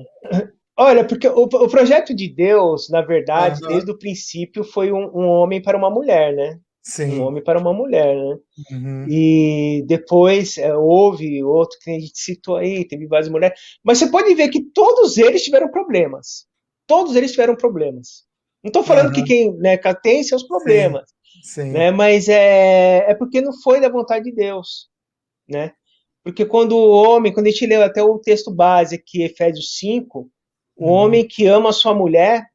Olha, porque o projeto de Deus, na verdade, desde o princípio, foi um homem para uma mulher, né? Sim. Um homem para uma mulher, né? Uhum. E depois houve outro que a gente citou aí, teve várias mulheres. Mas você pode ver que todos eles tiveram problemas. Todos eles tiveram problemas. Não estou falando que quem tem seus problemas. Sim. Né? Mas é porque não foi da vontade de Deus, né? Porque quando a gente leu até o texto base aqui, Efésios 5, o homem que ama a sua mulher,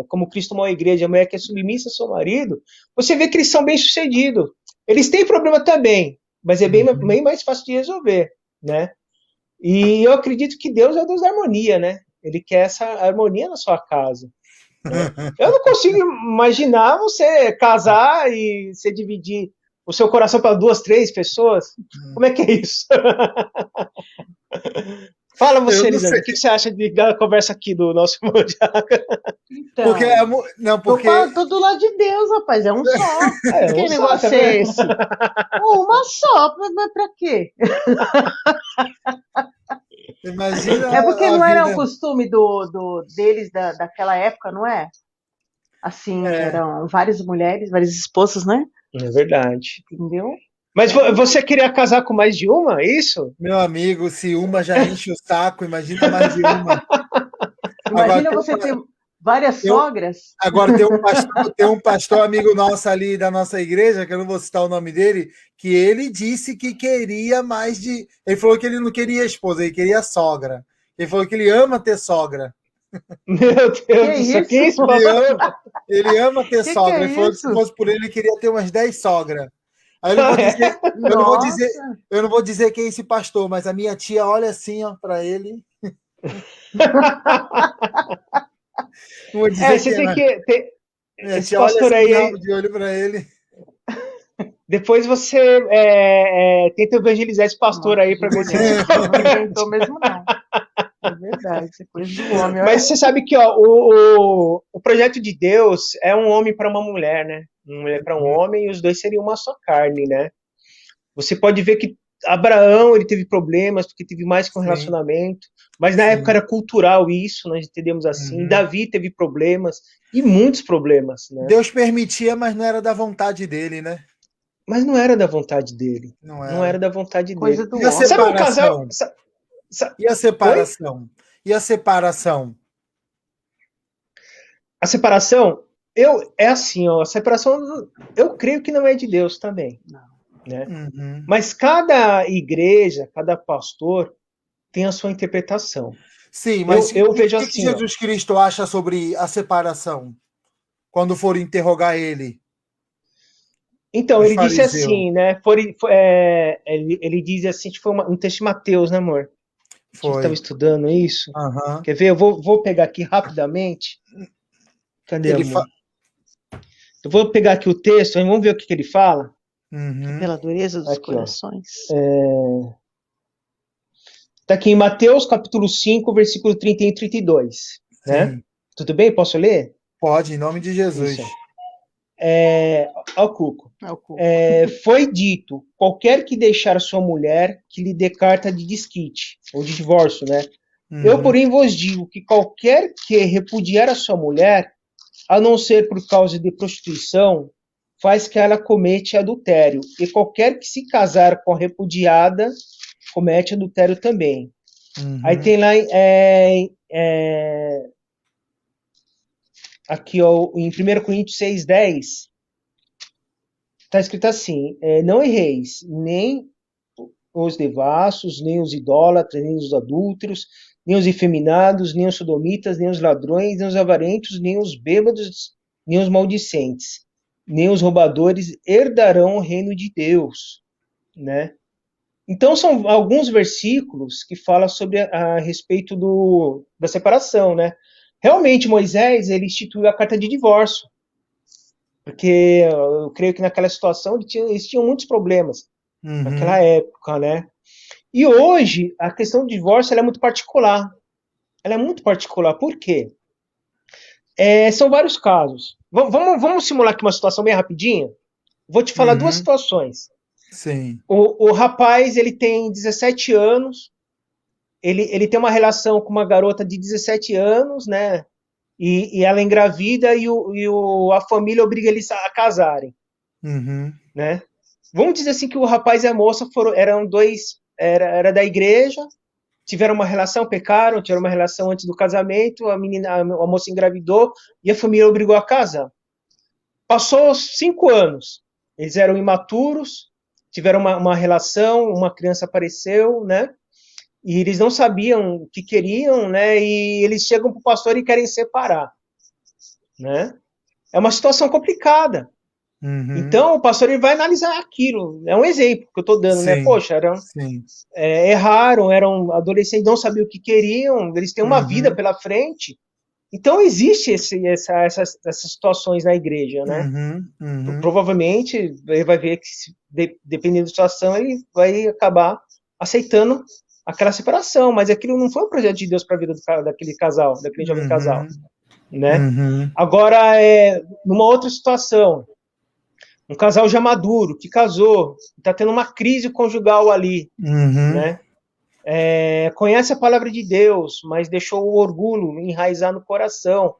como Cristo amou a igreja, a mulher que é submissa ao seu marido, você vê que eles são bem-sucedidos. Eles têm problema também, mas é bem mais fácil de resolver, né? E eu acredito que Deus é o Deus da harmonia, né? Ele quer essa harmonia na sua casa. né? Eu não consigo imaginar você casar e você dividir o seu coração para 2, 3 pessoas. Como é que é isso? Fala você, Elisandro, o que você acha da conversa aqui do nosso Mundial? Então, porque não, porque tô do lado de Deus, rapaz, é um só. Que negócio é esse? Uma só, mas pra quê? imagina É porque a não era o vida. costume deles daquela época, não é? Assim, eram várias mulheres, várias esposas, né? É verdade. Entendeu? Mas você queria casar com mais de uma, é isso? Meu amigo, se uma já enche o saco, imagina mais de uma. Imagina você ter várias sogras. Agora tem um pastor amigo nosso ali da nossa igreja, que eu não vou citar o nome dele, que ele disse que queria mais de. Ele falou que ele não queria esposa, ele queria sogra. Ele falou que ele ama ter sogra. Meu Deus do céu, que isso, pastor? Ele ama ter sogra. É Ele falou que se fosse por ele queria ter umas 10 sogras. Aí eu não vou dizer quem é esse pastor, mas a minha tia olha assim, ó, para ele. Não vou dizer você quem tem que ter. Esse pastor olha assim, de olho para ele. Depois você tenta evangelizar esse pastor aí para ver se ele não inventou mesmo, não. É verdade, isso é coisa do homem. Mas você sabe que o projeto de Deus é um homem para uma mulher, né? Uma mulher para um homem, e os dois seriam uma só carne, né? Você pode ver que Abraão, ele teve problemas, porque teve mais que um relacionamento, mas na época era cultural isso, nós entendemos assim. Davi teve problemas, e muitos problemas, né? Deus permitia, mas não era da vontade dele, né? Mas não era da vontade dele. Não era da vontade coisa dele. Do homem. Sabe um casal? E a separação? Oi? E a separação? A separação, é assim, ó, a separação, eu creio que não é de Deus também. Né? Mas cada igreja, cada pastor tem a sua interpretação. Sim, mas eu vejo o que assim, Jesus Cristo acha sobre a separação? Quando for interrogar ele? Então, ele disse assim, né? Ele diz assim, foi um texto de Mateus, né, amor? A gente estava estudando isso. Quer ver? Eu vou pegar aqui rapidamente. Cadê, amor? Eu vou pegar aqui o texto, vamos ver o que ele fala. Pela dureza dos corações. Está aqui em Mateus, capítulo 5, versículo 31 e 32. Né? Tudo bem? Posso ler? Pode, em nome de Jesus. Ao Cuco. Foi dito, qualquer que deixar sua mulher, que lhe dê carta de desquite, ou de divórcio, né? Eu, porém, vos digo que qualquer que repudiar a sua mulher, a não ser por causa de prostituição, faz que ela comete adultério. E qualquer que se casar com a repudiada, comete adultério também. Aí tem lá aqui ó, em 1 Coríntios 6:10, está escrito assim, não erreis, nem os devassos, nem os idólatras, nem os adúlteros, nem os efeminados, nem os sodomitas, nem os ladrões, nem os avarentos, nem os bêbados, nem os maldicentes, nem os roubadores herdarão o reino de Deus, né? Então, são alguns versículos que falam sobre a respeito da separação, né? Realmente, Moisés, ele instituiu a carta de divórcio, porque eu creio que naquela situação eles tinham muitos problemas, naquela época, né? E hoje, a questão do divórcio ela é muito particular. Ela é muito particular. Por quê? São vários casos. Vamos simular aqui uma situação bem rapidinha? Vou te falar duas situações. Sim. O rapaz, ele tem 17 anos, ele tem uma relação com uma garota de 17 anos, né? E ela engravida e a família obriga eles a casarem, né? Vamos dizer assim que o rapaz e a moça eram dois, era da igreja, tiveram uma relação, pecaram, tiveram uma relação antes do casamento, a moça engravidou e a família obrigou a casar. Passou 5 anos, eles eram imaturos, tiveram uma relação, uma criança apareceu, né? E eles não sabiam o que queriam, né? E eles chegam para o pastor e querem separar, né? É uma situação complicada. Então, o pastor ele vai analisar aquilo. É um exemplo que eu estou dando, né? Poxa, erraram, eram adolescentes, não sabiam o que queriam, eles têm uma vida pela frente, Então, existe essas situações na igreja, né? Provavelmente, ele vai ver que, dependendo da situação, ele vai acabar aceitando aquela separação, mas aquilo não foi um projeto de Deus para a vida daquele casal, daquele jovem casal, né? Agora, numa outra situação, um casal já maduro, que casou, está tendo uma crise conjugal ali, né? Conhece a palavra de Deus, mas deixou o orgulho enraizar no coração.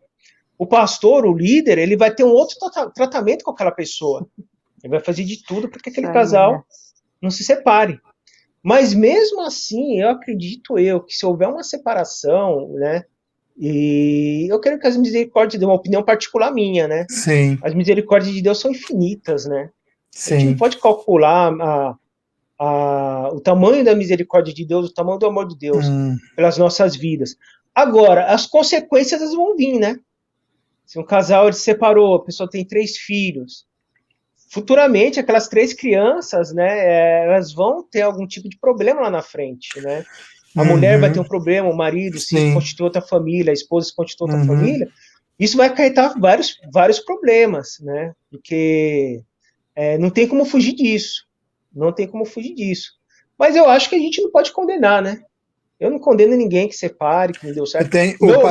O pastor, o líder, ele vai ter um outro tratamento com aquela pessoa. Ele vai fazer de tudo para que aquele casal não se separe. Mas mesmo assim, eu acredito que se houver uma separação, né? E eu quero que as misericórdias de Deus, uma opinião particular minha, né? Sim. As misericórdias de Deus são infinitas, né? Sim. A gente não pode calcular o tamanho da misericórdia de Deus, o tamanho do amor de Deus pelas nossas vidas. Agora, as consequências elas vão vir, né? Se um casal ele se separou, a pessoa tem 3 filhos, futuramente aquelas 3 crianças, né, elas vão ter algum tipo de problema lá na frente, né? A mulher vai ter um problema, o marido se constitui outra família, a esposa se constitui outra família. Isso vai acarretar vários problemas, né? Porque não tem como fugir disso. Não tem como fugir disso. Mas eu acho que a gente não pode condenar, né? Eu não condeno ninguém que separe, que não deu certo.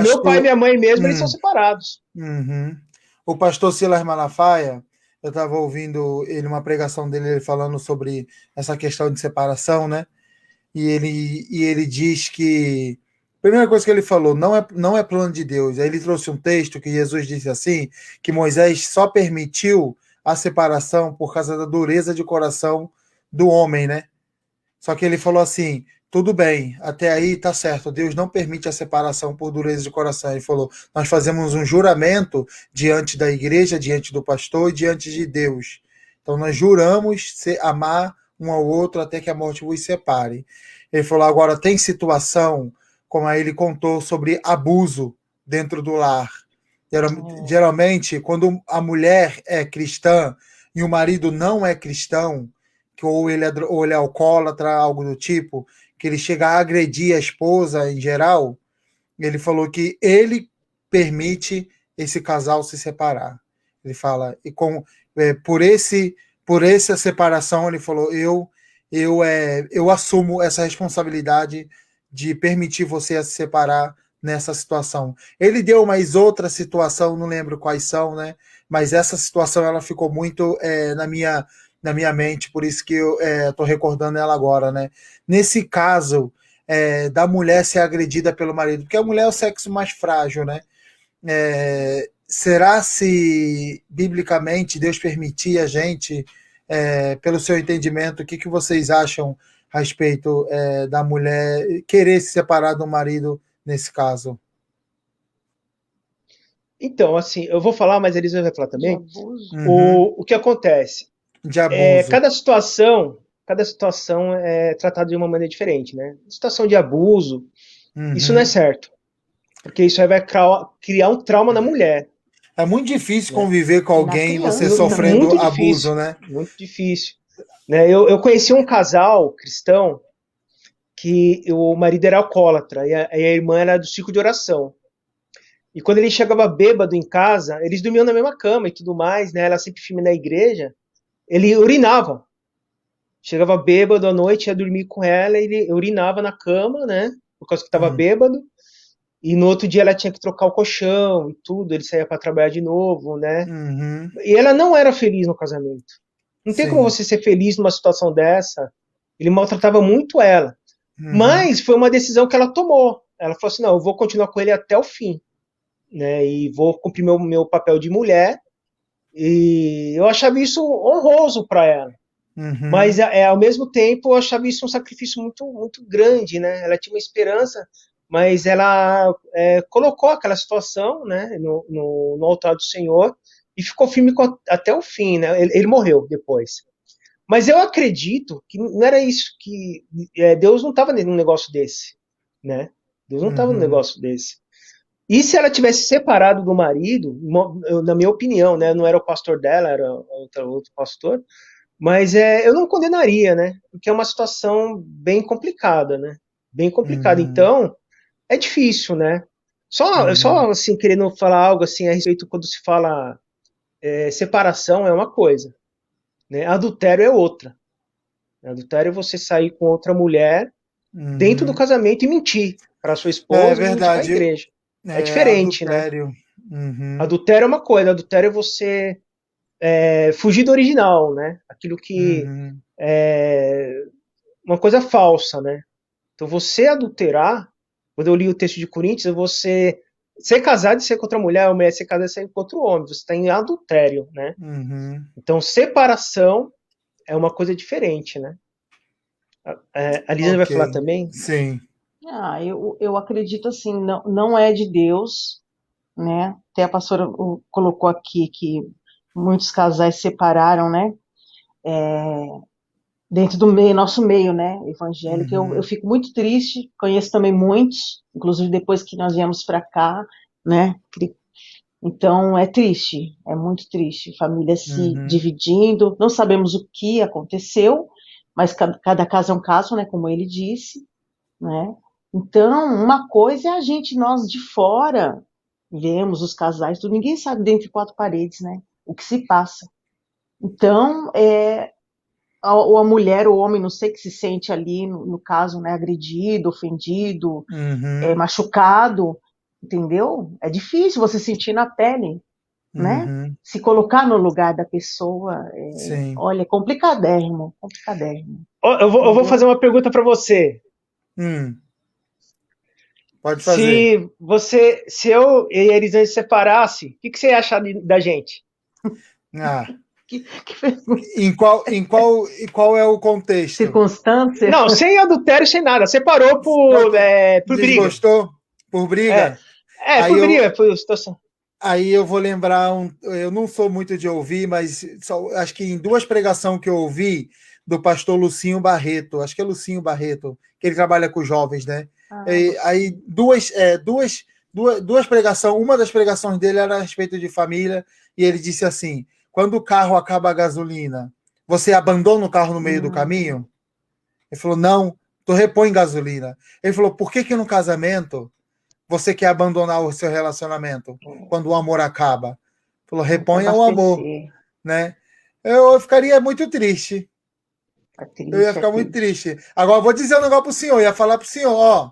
Meu pai e minha mãe mesmo, eles são separados. O pastor Silas Malafaia, eu estava ouvindo uma pregação dele, ele falando sobre essa questão de separação, né? E ele diz que a primeira coisa que ele falou, não é plano de Deus. Aí ele trouxe um texto que Jesus disse assim, que Moisés só permitiu a separação por causa da dureza de coração do homem, né? Só que ele falou assim, tudo bem, até aí tá certo, Deus não permite a separação por dureza de coração. Ele falou, nós fazemos um juramento diante da igreja, diante do pastor e diante de Deus. Então nós juramos amar um ao outro até que a morte vos separe. Ele falou, agora tem situação, como aí ele contou sobre abuso dentro do lar. Geralmente, quando a mulher é cristã e o marido não é cristão, ou ele é alcoólatra, algo do tipo, que ele chega a agredir a esposa em geral, ele falou que ele permite esse casal se separar. Ele fala, e por essa separação, ele falou, eu assumo essa responsabilidade de permitir você se separar nessa situação. Ele deu mais outra situação, não lembro quais são, né? Mas essa situação ela ficou muito na minha mente, por isso que eu estou recordando ela agora, né? Nesse caso da mulher ser agredida pelo marido, porque a mulher é o sexo mais frágil, né? Será se biblicamente Deus permitir a gente, pelo seu entendimento, o que vocês acham a respeito da mulher querer se separar do marido nesse caso? Então, assim, eu vou falar, mas eles vão falar também. O que acontece? De abuso. Cada situação é tratada de uma maneira diferente, né? Situação de abuso, isso não é certo. Porque isso aí vai criar um trauma na mulher. É muito difícil conviver com alguém e você sofrendo abuso, né? Muito difícil. Né? Eu conheci um casal cristão que o marido era alcoólatra e a irmã era do ciclo de oração. E quando ele chegava bêbado em casa, eles dormiam na mesma cama e tudo mais, né? Ela sempre firme na igreja. Ele urinava. Chegava bêbado à noite, ia dormir com ela, ele urinava na cama, né? Por causa que estava bêbado. E no outro dia ela tinha que trocar o colchão e tudo, ele saía para trabalhar de novo, né? E ela não era feliz no casamento. Não tem como você ser feliz numa situação dessa. Ele maltratava muito ela. Mas foi uma decisão que ela tomou. Ela falou assim, não, eu vou continuar com ele até o fim. Né? E vou cumprir meu papel de mulher. E eu achava isso honroso para ela. Mas ao mesmo tempo eu achava isso um sacrifício muito, muito grande, né? Ela tinha uma esperança, mas ela colocou aquela situação, né, no altar do Senhor e ficou firme até o fim, né? Ele morreu depois. Mas eu acredito que não era isso, que Deus não estava num negócio desse, né? Deus não estava num negócio desse. E se ela tivesse separado do marido, na minha opinião, né? Não era o pastor dela, era outro pastor. Mas eu não condenaria, né? Porque é uma situação bem complicada, né? Bem complicada. Então, é difícil, né? Só assim, querendo falar algo assim a respeito quando se fala separação é uma coisa, né? Adultério é outra. Adultério é você sair com outra mulher dentro do casamento e mentir para sua esposa e mentir para a verdade. igreja. É diferente, Adultério. né? Adultério é uma coisa, adultério é você fugir do original, né? Aquilo que é uma coisa falsa, né? Então você adulterar, quando eu li o texto de Coríntios, é você ser casado e ser contra a mulher, a mulher ser casada e ser contra o homem. Você está em adultério, né? Então separação é uma coisa diferente, né? A Lisa vai falar também? Sim. Eu acredito assim, não é de Deus, né? Até a pastora colocou aqui que muitos casais separaram, né? Dentro do nosso meio, né? Evangélico. Eu fico muito triste, conheço também muitos, inclusive depois que nós viemos para cá, né? Então é triste, é muito triste. Família se dividindo, não sabemos o que aconteceu, mas cada caso é um caso, né? Como ele disse, né? Então, uma coisa é nós de fora, vemos os casais, ninguém sabe dentro de quatro paredes, né? O que se passa. Então, ou a mulher ou o homem, não sei, que se sente ali, no caso, né, agredido, ofendido, machucado, entendeu? É difícil você sentir na pele, né? Se colocar no lugar da pessoa, olha, é complicadérrimo, complicadérrimo. Eu vou fazer uma pergunta para você. Pode fazer. Se eu e a Elisângela se separasse, o que você ia achar da gente? Em qual é o contexto? Circunstância? Não, sem adultério, sem nada. Separou por briga. Desgostou? Por briga? Por briga, por situação. Aí eu vou lembrar, eu não sou muito de ouvir, mas acho que em duas pregações que eu ouvi do pastor Lucinho Barreto, acho que é Lucinho Barreto, que ele trabalha com jovens, né? Aí duas pregações, uma das pregações dele era a respeito de família, e ele disse assim: quando o carro acaba a gasolina, você abandona o carro no meio do caminho? Ele falou: não, tu repõe gasolina. Ele falou: por que no casamento você quer abandonar o seu relacionamento quando o amor acaba? Ele falou: reponha o amor, né? Eu ficaria muito triste. Eu ia ficar muito triste. Agora, vou dizer um negócio pro senhor, eu ia falar pro senhor, ó,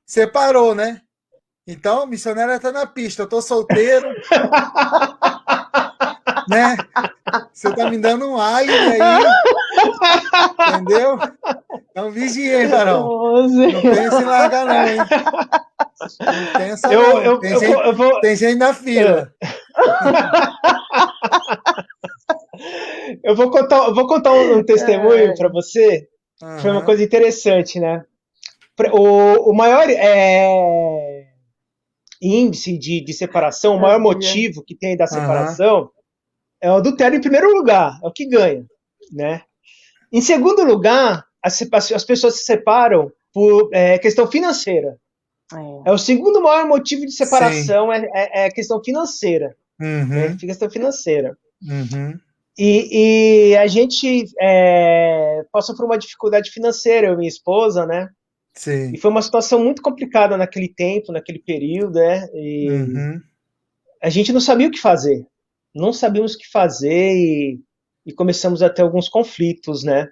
separou, né? Então, missionária tá na pista, eu tô solteiro, né? Você tá me dando um álibi aí, entendeu? Então, vigia, hein, Varão? Não pense em largar, não, hein? Não pensa, não. Tem gente na fila. Eu vou contar um testemunho para você. Foi uma coisa interessante, né? O maior índice de separação, o maior motivo que tem da separação é o adultério em primeiro lugar, é o que ganha, né? Em segundo lugar, as pessoas se separam por questão financeira. É o segundo maior motivo de separação, é questão financeira. Né? Questão financeira. E a gente passou por uma dificuldade financeira, eu e minha esposa, né? Sim. E foi uma situação muito complicada naquele tempo, naquele período, né? E a gente não sabia o que fazer. Não sabíamos o que fazer e começamos a ter alguns conflitos, né?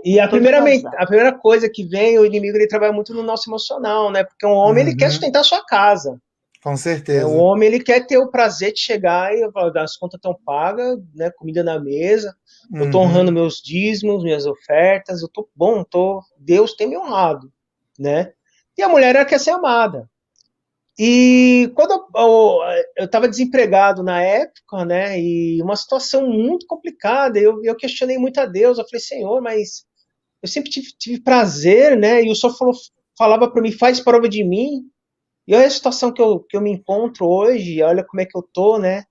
E a primeira coisa que vem, o inimigo ele trabalha muito no nosso emocional, né? Porque um homem ele quer sustentar a sua casa. Com certeza. O homem ele quer ter o prazer de chegar e as contas estão pagas, né? Comida na mesa. Eu tô honrando meus dízimos, minhas ofertas. Eu tô bom, Deus tem me honrado, né? E a mulher ela quer ser amada. E quando eu estava desempregado na época, né? E uma situação muito complicada, eu questionei muito a Deus. Eu falei: Senhor, mas eu sempre tive prazer, né? E o Senhor falava para mim: faz prova de mim. E olha a situação que eu me encontro hoje, olha como é que eu tô, né?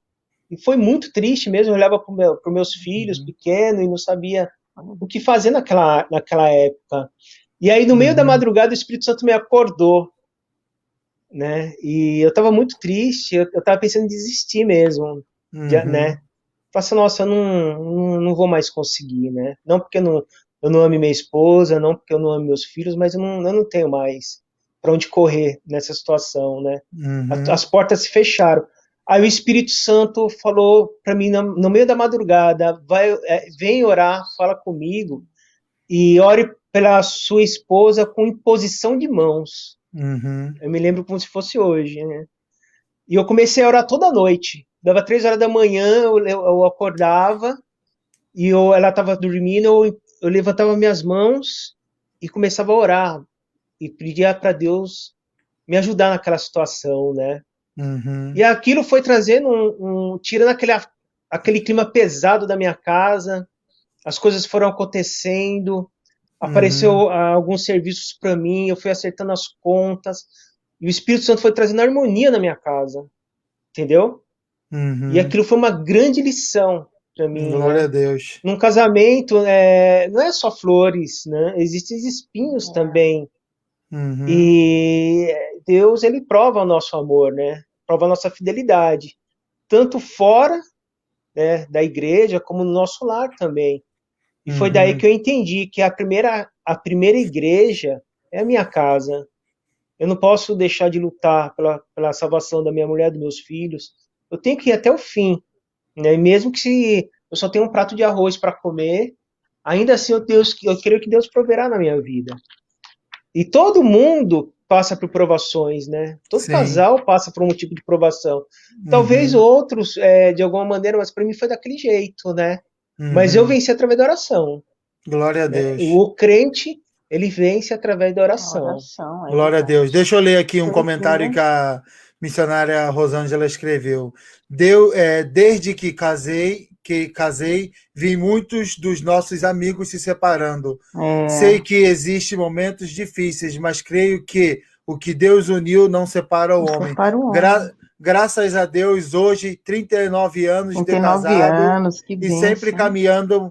E foi muito triste mesmo. Eu olhava para meus filhos pequenos e não sabia o que fazer naquela época. E aí, no meio da madrugada, o Espírito Santo me acordou, né? E eu estava muito triste, eu estava pensando em desistir mesmo, né? Falei assim: nossa, eu não vou mais conseguir, né? Não porque eu não ame minha esposa, não porque eu não amo meus filhos, mas eu não tenho mais. para onde correr nessa situação, né? Uhum. As portas se fecharam. Aí o Espírito Santo falou para mim no meio da madrugada, vem orar, fala comigo e ore pela sua esposa com imposição de mãos. Uhum. Eu me lembro como se fosse hoje, né? E eu comecei a orar toda noite. Dava 3 horas da manhã, eu acordava e ela estava dormindo, eu levantava minhas mãos e começava a orar e pedia para Deus me ajudar naquela situação, né? Uhum. E aquilo foi trazendo tirando aquele clima pesado da minha casa, as coisas foram acontecendo, apareceu alguns serviços para mim, eu fui acertando as contas, e o Espírito Santo foi trazendo harmonia na minha casa, entendeu? Uhum. E aquilo foi uma grande lição para mim, Glória né? a Deus. Num casamento, não é só flores, né? Existem espinhos também. Uhum. E Deus, ele prova o nosso amor, né? Prova a nossa fidelidade, tanto fora, né, da igreja, como no nosso lar também. E foi daí que eu entendi que a primeira igreja é a minha casa. Eu não posso deixar de lutar pela salvação da minha mulher, dos meus filhos. Eu tenho que ir até o fim, né? E mesmo que se eu só tenho um prato de arroz para comer, ainda assim eu creio que Deus proverá na minha vida. E todo mundo passa por provações, né? Todo casal passa por um tipo de provação. Talvez outros, de alguma maneira, mas para mim foi daquele jeito, né? Mas eu venci através da oração. Glória a Né? Deus. O crente, ele vence através da oração. Glória a Deus. Deixa eu ler aqui um comentário que a missionária Rosângela escreveu. Desde que casei, vi muitos dos nossos amigos se separando. Sei que existem momentos difíceis, mas creio que o que Deus uniu não separa o homem. Graças a Deus, hoje, 39 anos de casado e sempre caminhando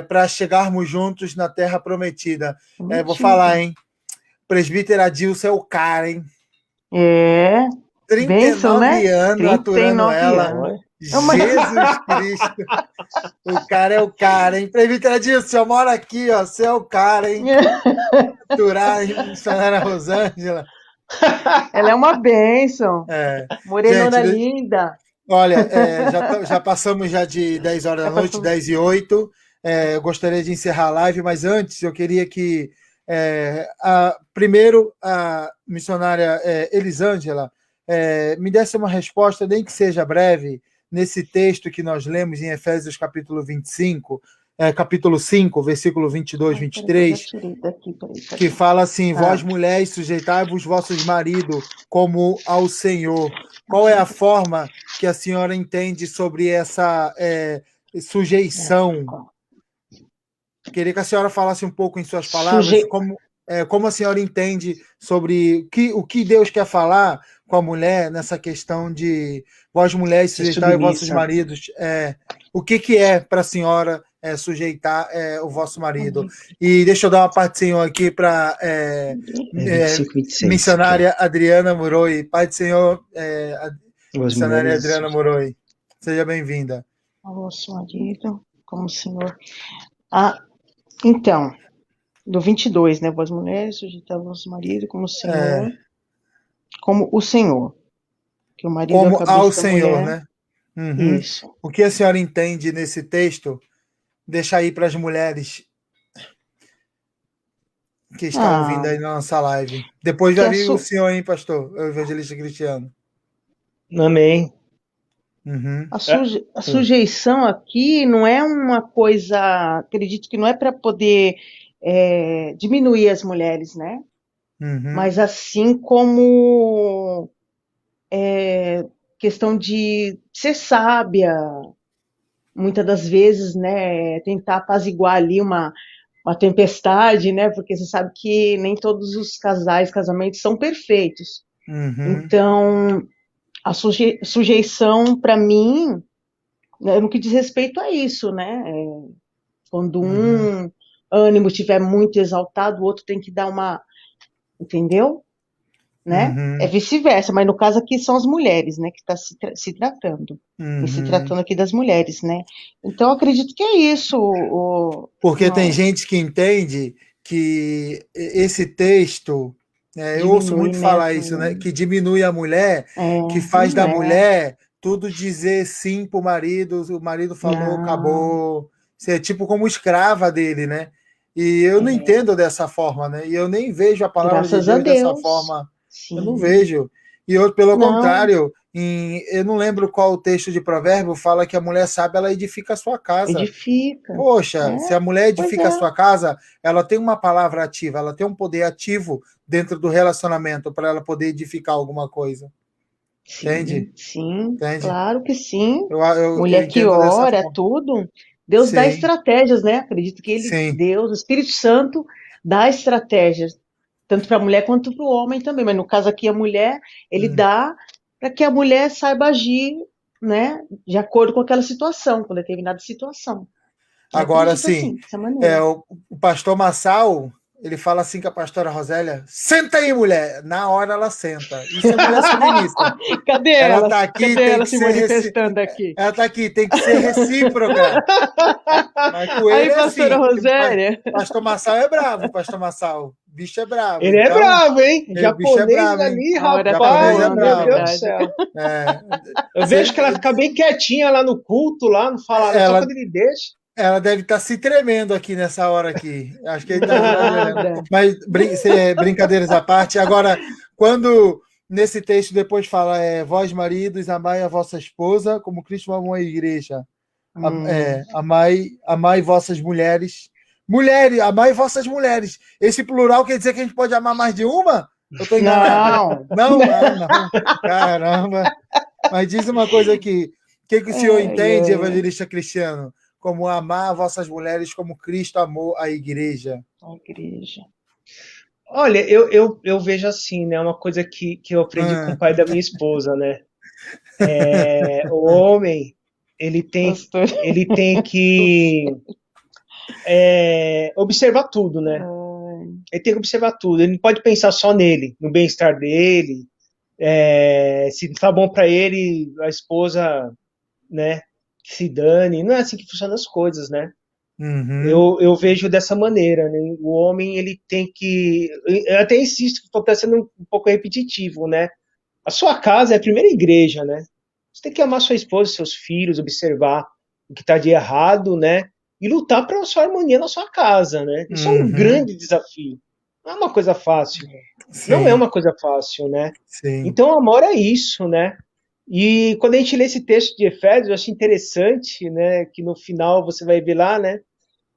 para chegarmos juntos na Terra Prometida. Vou falar, hein? Presbítero Adilson é o cara, hein? 39 Benção, né? anos aturando ela. Jesus Cristo. O cara é o cara, hein? Presbítero Adilson, eu moro aqui, ó. Você é o cara, hein? Aturar, hein? Missionária Rosângela. Ela é uma bênção. Morenona linda. Olha, já passamos já de 10 horas da noite, 10h08. Eu gostaria de encerrar a live, mas antes eu queria que primeiro a missionária Elisângela me desse uma resposta, nem que seja breve, nesse texto que nós lemos em Efésios capítulo 25, capítulo 5, versículo 22, 23, que fala assim: vós mulheres sujeitai-vos vossos maridos como ao Senhor. Qual é a forma que a senhora entende sobre essa sujeição? Queria que a senhora falasse um pouco em suas palavras como a senhora entende sobre o que Deus quer falar com a mulher nessa questão de vós mulheres sujeitar os vossos maridos. O que é para a senhora sujeitar o vosso marido? E deixa eu dar uma parte do Senhor aqui para missionária Adriana Muroi. Pai do Senhor, missionária Adriana Muroi. Seja bem-vinda. O vosso marido, como o Senhor... Então, do 22, né? Vós mulheres, sujeitai o vosso marido como o Senhor. Como o Senhor. Que o marido como é a cabeça ao da Senhor, mulher. né? Isso. O que a senhora entende nesse texto? Deixa aí para as mulheres que estão ouvindo aí na nossa live. Depois já vi o senhor, hein, pastor? O evangelista Cristiano. Amém. A sujeição aqui não é uma coisa, acredito que não é para poder diminuir as mulheres, né? Mas assim como questão de ser sábia, muitas das vezes, né? Tentar apaziguar ali uma tempestade, né? Porque você sabe que nem todos os casamentos são perfeitos. Então, a sujeição, para mim, no que diz respeito a isso, né? Quando um ânimo estiver muito exaltado, o outro tem que dar uma... Entendeu? Né? É vice-versa, mas no caso aqui são as mulheres, né? Que está se tratando. E se tratando aqui das mulheres, né? Então, eu acredito que é isso. Porque tem gente que entende que esse texto Eu ouço muito falar isso, né? Que diminui a mulher, que faz da mulher tudo dizer sim pro marido, o marido falou, acabou. Você é tipo como escrava dele, né? E eu não entendo dessa forma, né? E eu nem vejo a palavra de Deus dessa forma. Sim. Eu não vejo. E eu, pelo contrário, eu não lembro qual o texto de Provérbio fala que a mulher sábia, ela edifica a sua casa. Edifica. Poxa, se a mulher edifica a sua casa, ela tem uma palavra ativa, ela tem um poder ativo dentro do relacionamento para ela poder edificar alguma coisa. Sim, entende? Sim, entende? Claro que sim. Mulher que ora, tudo. Deus dá estratégias, né? Acredito que Deus, o Espírito Santo, dá estratégias, tanto para a mulher quanto para o homem também. Mas no caso aqui, a mulher, ele dá para que a mulher saiba agir, né? De acordo com aquela situação, com determinada situação. Agora, sim, o pastor Massal, ele fala assim com a pastora Rosélia: senta aí, mulher. Na hora ela senta. Isso é mulher feminista. Cadê ela? Ela tá aqui, Cadê ela se manifestando aqui? Ela tá aqui, tem que ser recíproca. Mas com ele aí, pastora Rosélia. Pastor Massal é bravo, pastor Massal. O bicho é bravo. Ele é bravo, hein? Japonês é bravo, ali, rapaz. Japonês é bravo. Meu Deus do céu. Eu vejo que ela fica bem quietinha lá no culto, lá, não fala só quando ele deixa. Ela deve estar se tremendo aqui nessa hora aqui. Acho que ele está exagerando. Mas brincadeiras à parte. Agora, quando nesse texto depois fala vós maridos, amai a vossa esposa, como Cristo amou a igreja. Amai vossas mulheres. Mulheres, amai vossas mulheres. Esse plural quer dizer que a gente pode amar mais de uma? Eu estou enganado. Não. Caramba. Mas diz uma coisa aqui. O que o senhor entende, evangelista Cristiano? Como amar vossas mulheres como Cristo amou a igreja. A igreja. Olha, eu vejo assim, né? Uma coisa que eu aprendi com o pai da minha esposa, né? O homem, ele tem que observar tudo, né? Ele tem que observar tudo. Ele não pode pensar só nele, no bem-estar dele. Se tá bom para ele, a esposa, né? Que se dane, não é assim que funcionam as coisas, né? Eu vejo dessa maneira, né? O homem, ele tem que... Eu até insisto que estou até sendo um pouco repetitivo, né? A sua casa é a primeira igreja, né? Você tem que amar sua esposa, seus filhos, observar o que está de errado, né? E lutar para a sua harmonia na sua casa, né? Isso é um grande desafio. Não é uma coisa fácil. Sim. Não é uma coisa fácil, né? Sim. Então, amor é isso, né? E quando a gente lê esse texto de Efésios, eu acho interessante, né, que no final você vai ver lá, né,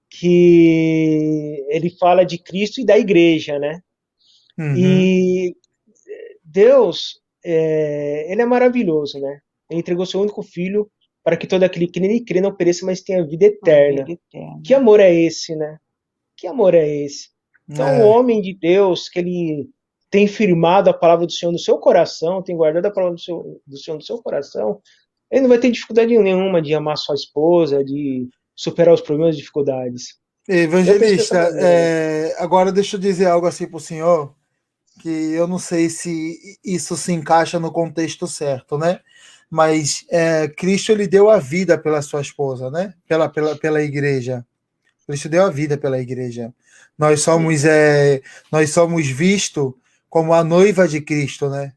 que ele fala de Cristo e da igreja, né? E Deus, ele é maravilhoso, né? Ele entregou seu único filho para que todo aquele que nele crê não pereça, mas tenha vida eterna. Que amor é esse, né? Que amor é esse? Então, o homem de Deus, que ele tem firmado a palavra do Senhor no seu coração, tem guardado a palavra do Senhor no seu coração, ele não vai ter dificuldade nenhuma de amar sua esposa, de superar os problemas e dificuldades. Evangelista, agora deixa eu dizer algo assim para o senhor, que eu não sei se isso se encaixa no contexto certo, né? Mas Cristo, ele deu a vida pela sua esposa, né? Pela igreja. Cristo deu a vida pela igreja. Nós somos vistos como a noiva de Cristo, né?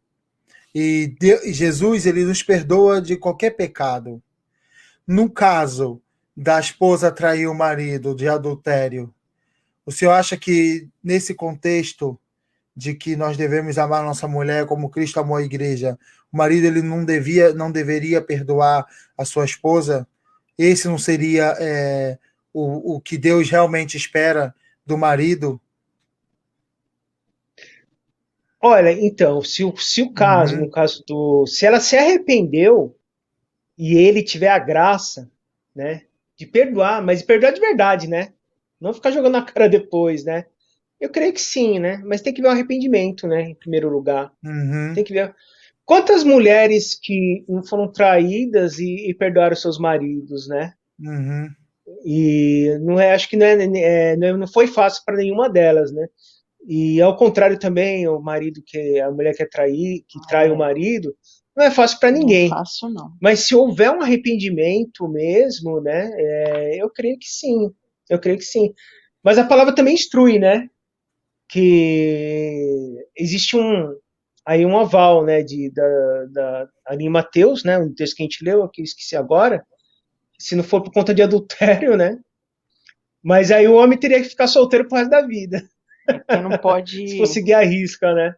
E Jesus, ele nos perdoa de qualquer pecado. No caso da esposa trair o marido de adultério, o senhor acha que nesse contexto de que nós devemos amar nossa mulher como Cristo amou a igreja, o marido ele não deveria perdoar a sua esposa? Esse não seria o que Deus realmente espera do marido? Olha, então, se o caso, no caso se ela se arrependeu e ele tiver a graça, né, de perdoar, mas perdoar de verdade, né? Não ficar jogando na cara depois, né? Eu creio que sim, né? Mas tem que ver o arrependimento, né? Em primeiro lugar. Tem que ver. Quantas mulheres que não foram traídas e perdoaram seus maridos, né? E acho que não foi fácil para nenhuma delas, né? E ao contrário também, a mulher que trai o marido, não é fácil para ninguém. Não é fácil, não. Mas se houver um arrependimento mesmo, né? Eu creio que sim. Eu creio que sim. Mas a palavra também instrui, né? que existe aí um aval, né, ali em Mateus, né, um texto que a gente leu, que eu esqueci agora, se não for por conta de adultério, né, mas aí o homem teria que ficar solteiro pro resto da vida. Porque não pode... Se fosse seguir a risca, né?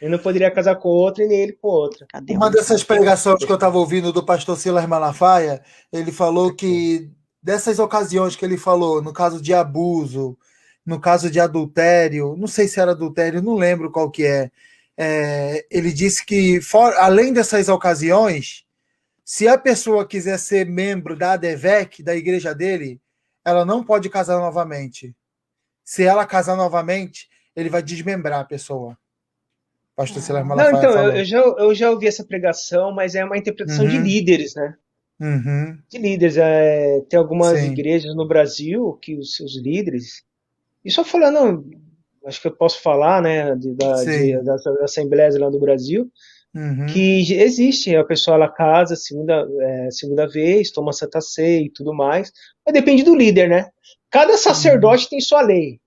Ele não poderia casar com outra e nem ele com outra. Uma dessas pregações que eu estava ouvindo do pastor Silas Malafaia, ele falou que dessas ocasiões que ele falou, no caso de abuso, no caso de adultério, não sei se era adultério, não lembro qual que ele disse que, além dessas ocasiões, se a pessoa quiser ser membro da ADVEC, da igreja dele, ela não pode casar novamente. Se ela casar novamente, ele vai desmembrar a pessoa. Pastor Silas Malafaia não, então, falou. eu já ouvi essa pregação, mas é uma interpretação de líderes, né? De líderes. Tem algumas igrejas no Brasil que os seus líderes... E só falando, acho que eu posso falar, né, das assembleias lá no Brasil, que existe, a pessoa ela casa segunda vez, toma Santa Ceia e tudo mais, mas depende do líder, né? Cada sacerdote tem sua lei.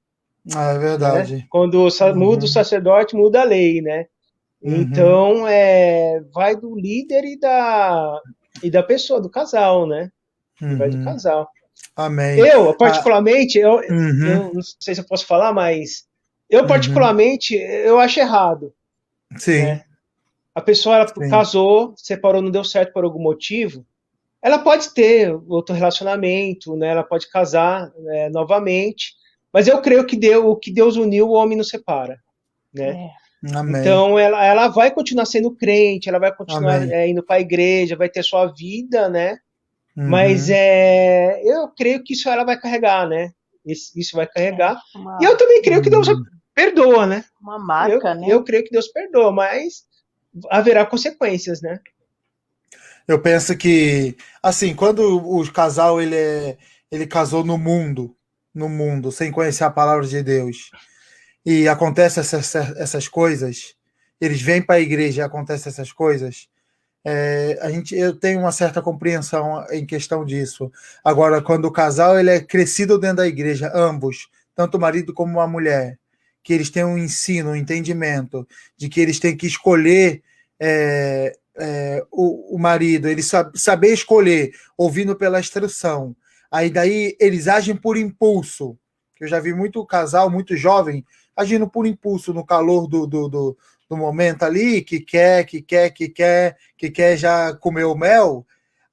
É verdade. Né? Quando muda o sacerdote, muda a lei, né? Então, vai do líder e da pessoa, do casal, né? Vai do casal. Amém. Eu, particularmente, eu não sei se eu posso falar, mas eu, particularmente, eu acho errado. Sim. Né? A pessoa ela casou, separou, não deu certo por algum motivo, ela pode ter outro relacionamento, né? Ela pode casar novamente, mas eu creio que o que Deus uniu, o homem não separa. Né? Amém. Então, ela vai continuar sendo crente, ela vai continuar indo para a igreja, vai ter sua vida, né? Mas eu creio que isso ela vai carregar, né? Isso vai carregar. E eu também creio que Deus perdoa, né? Uma marca, né? Eu creio que Deus perdoa, mas haverá consequências, né? Eu penso que, assim, quando o casal ele casou no mundo, sem conhecer a palavra de Deus, e acontece essas coisas, eles vêm para a igreja e acontecem essas coisas, eu tenho uma certa compreensão em questão disso. Agora, quando o casal ele é crescido dentro da igreja, ambos, tanto o marido como a mulher, que eles têm um ensino, um entendimento de que eles têm que escolher o marido, ele saber escolher, ouvindo pela instrução. Aí daí eles agem por impulso. Eu já vi muito casal, muito jovem, agindo por impulso no calor do momento ali, que quer já comer o mel.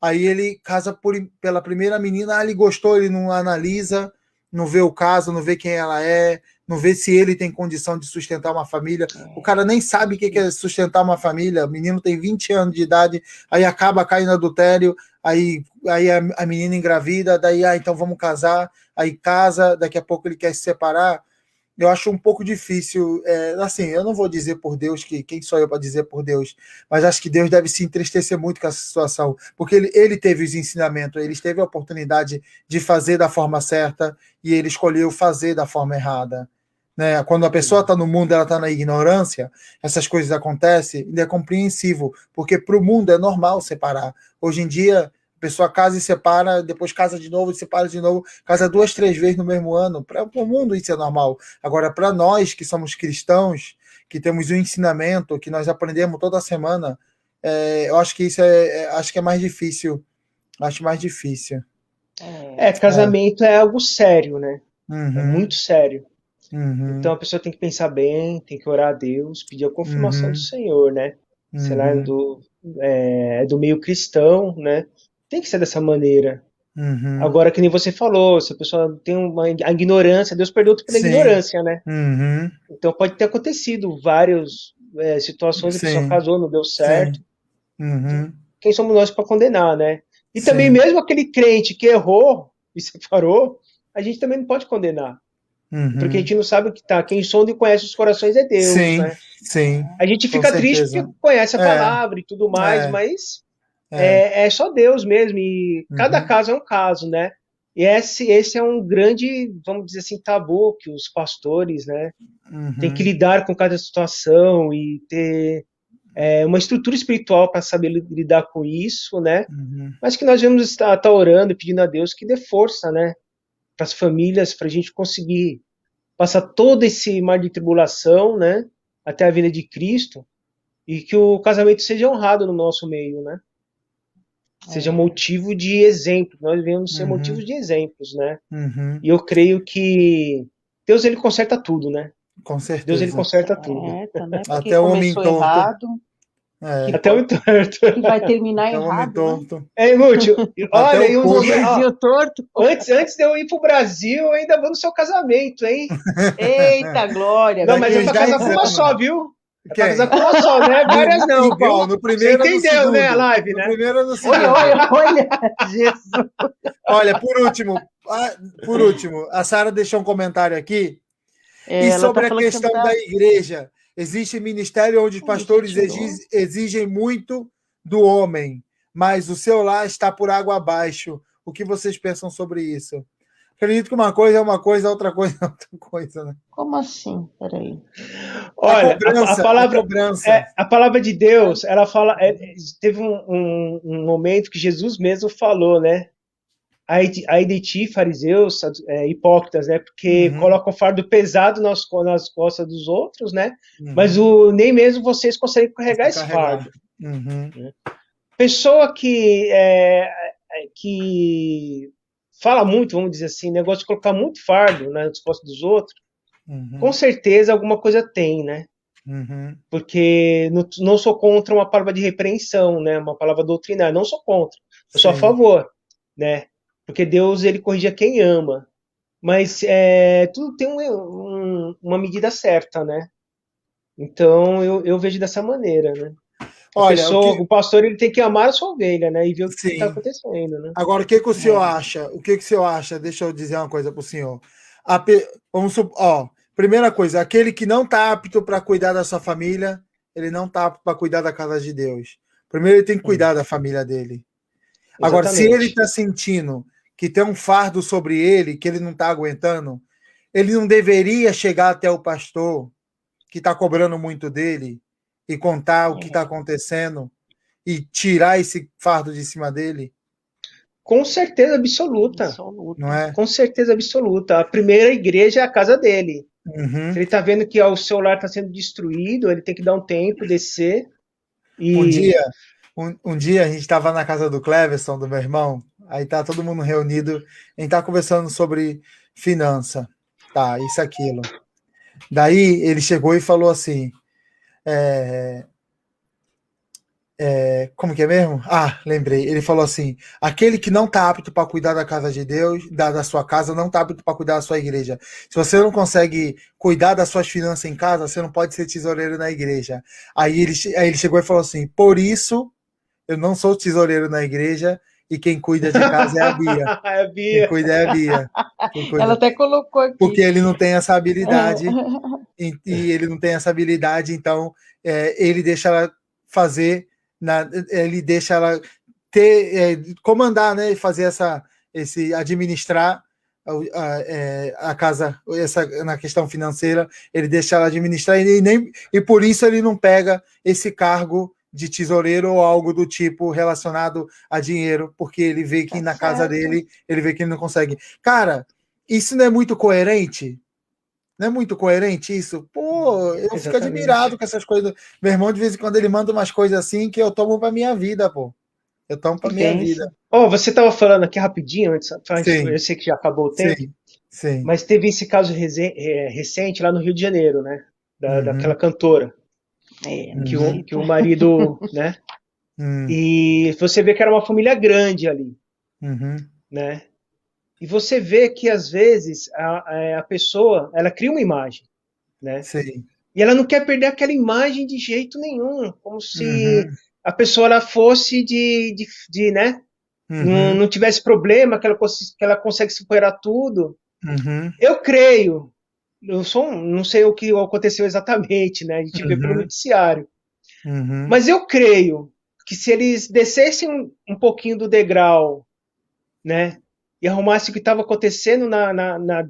Aí ele casa pela primeira menina, ele gostou, ele não analisa, não vê o caso, não vê quem ela é, não vê se ele tem condição de sustentar uma família. O cara nem sabe o que é sustentar uma família. O menino tem 20 anos de idade, aí acaba caindo no adultério, aí a menina engravida, daí, então vamos casar, aí casa, daqui a pouco ele quer se separar. Eu acho um pouco difícil, assim, eu não vou dizer por Deus, que quem sou eu para dizer por Deus, mas acho que Deus deve se entristecer muito com essa situação, porque ele teve os ensinamentos, ele teve a oportunidade de fazer da forma certa e ele escolheu fazer da forma errada. Né? Quando a pessoa está no mundo, ela está na ignorância, essas coisas acontecem, e é compreensível, porque para o mundo é normal separar. Hoje em dia, a pessoa casa e separa, depois casa de novo e separa de novo, casa 2, 3 vezes no mesmo ano. Para o mundo isso é normal. Agora, para nós que somos cristãos, que temos um ensinamento, que nós aprendemos toda semana, eu acho que isso acho que é mais difícil. Acho mais difícil. Casamento é algo sério, né? É muito sério. Então a pessoa tem que pensar bem, tem que orar a Deus, pedir a confirmação do Senhor, né? Se ela é do meio cristão, né? Tem que ser dessa maneira. Agora, que nem você falou, se a pessoa tem a ignorância, Deus perdoa pela ignorância, né? Então pode ter acontecido várias situações, a pessoa casou, não deu certo. Quem somos nós para condenar, né? E também mesmo aquele crente que errou e separou, a gente também não pode condenar. Porque a gente não sabe o que tá. Quem sonda e conhece os corações é Deus, né? Sim. A gente fica triste porque conhece a palavra e tudo mais, mas é só Deus mesmo. E cada caso é um caso, né? E esse é um grande, vamos dizer assim, tabu que os pastores, né, têm que lidar com cada situação e ter uma estrutura espiritual para saber lidar com isso, né? Mas que nós devemos estar orando e pedindo a Deus que dê força, né, para as famílias, para a gente conseguir passar todo esse mar de tribulação, né, até a vinda de Cristo, e que o casamento seja honrado no nosso meio, né? Seja motivo de exemplo, nós devemos ser motivos de exemplos, né? E eu creio que Deus, ele conserta tudo, né? Com certeza. Deus, ele conserta tudo. Né? Até o homem torto. Errado, até o torto. que vai terminar até errado. Torto. É inútil. Olha, aí o torto. Antes de eu ir pro Brasil, eu ainda vou no seu casamento, hein? Eita, glória. Não, mas é pra casar com uma só, viu? É pra casar com uma só, né? Várias não, viu? No primeiro, você entendeu, né, a live, né? No primeiro ou no segundo. Olha, Jesus. Olha, por último, a Sara deixou um comentário aqui. E sobre a questão da igreja, existe ministério onde os pastores exigem muito do homem, mas o seu lar está por água abaixo. O que vocês pensam sobre isso? Acredito que uma coisa é uma coisa, outra coisa é outra coisa, né? Como assim? Peraí. Olha, a palavra de Deus, ela fala, teve um momento que Jesus mesmo falou, né? Ai de ti, fariseus, hipócritas, né? Porque colocam fardo pesado nas costas dos outros, né? Mas nem mesmo vocês conseguem carregar esse fardo. Pessoa que fala muito, vamos dizer assim, negócio de colocar muito fardo nas costas dos outros, com certeza alguma coisa tem, né? Porque não sou contra uma palavra de repreensão, né? Uma palavra doutrinária, não sou contra, eu sou a favor, né? Porque Deus, ele corrige a quem ama. Mas tudo tem uma medida certa, né? Então, eu vejo dessa maneira, né? Olha, o pastor, ele tem que amar a sua ovelha, né? E ver o que está acontecendo, né? Agora, o que o senhor acha? O que o senhor acha? Deixa eu dizer uma coisa para o senhor. Primeira coisa, aquele que não está apto para cuidar da sua família, ele não está apto para cuidar da casa de Deus. Primeiro, ele tem que cuidar da família dele. Agora, se ele está sentindo que tem um fardo sobre ele, que ele não está aguentando, ele não deveria chegar até o pastor, que está cobrando muito dele, e contar o que está acontecendo, e tirar esse fardo de cima dele? Com certeza absoluta. Não é? Com certeza absoluta. A primeira igreja é a casa dele. Se ele está vendo que o seu lar está sendo destruído, ele tem que dar um tempo, descer. E... Um dia a gente estava na casa do Cleverson, do meu irmão, aí tá todo mundo reunido, a gente tá conversando sobre finança, tá, isso, aquilo. Daí ele chegou e falou assim, como que é mesmo? Lembrei, ele falou assim, aquele que não tá apto para cuidar da casa de Deus, da sua casa, não tá apto para cuidar da sua igreja. Se você não consegue cuidar das suas finanças em casa, você não pode ser tesoureiro na igreja. Aí ele chegou e falou assim, por isso eu não sou tesoureiro na igreja e quem cuida de casa é a Bia. É a Bia. Quem cuida é a Bia. Ela até colocou aqui. Porque ele não tem essa habilidade. E ele não tem essa habilidade, então ele deixa ela fazer, ele deixa ela comandar, né? Fazer administrar a casa, na questão financeira, ele deixa ela administrar e por isso ele não pega esse cargo de tesoureiro ou algo do tipo relacionado a dinheiro, porque ele vê que na casa dele, ele vê que ele não consegue. Cara, isso não é muito coerente? Não é muito coerente isso? Pô, eu fico admirado com essas coisas. Meu irmão, de vez em quando, ele manda umas coisas assim que eu tomo pra minha vida, pô. Eu tomo pra minha vida. Você tava falando aqui rapidinho, antes, eu sei que já acabou o tempo, sim. Mas teve esse caso recente lá no Rio de Janeiro, né? Daquela cantora. Que o marido, né? E você vê que era uma família grande ali, né? E você vê que às vezes a pessoa, ela cria uma imagem, né? Sim. E ela não quer perder aquela imagem de jeito nenhum, como se a pessoa ela fosse né? Não tivesse problema, que ela consegue superar tudo. Eu creio. Não sei o que aconteceu exatamente, né? A gente vê pelo noticiário. Mas eu creio que se eles descessem um pouquinho do degrau, né? E arrumassem o que estava acontecendo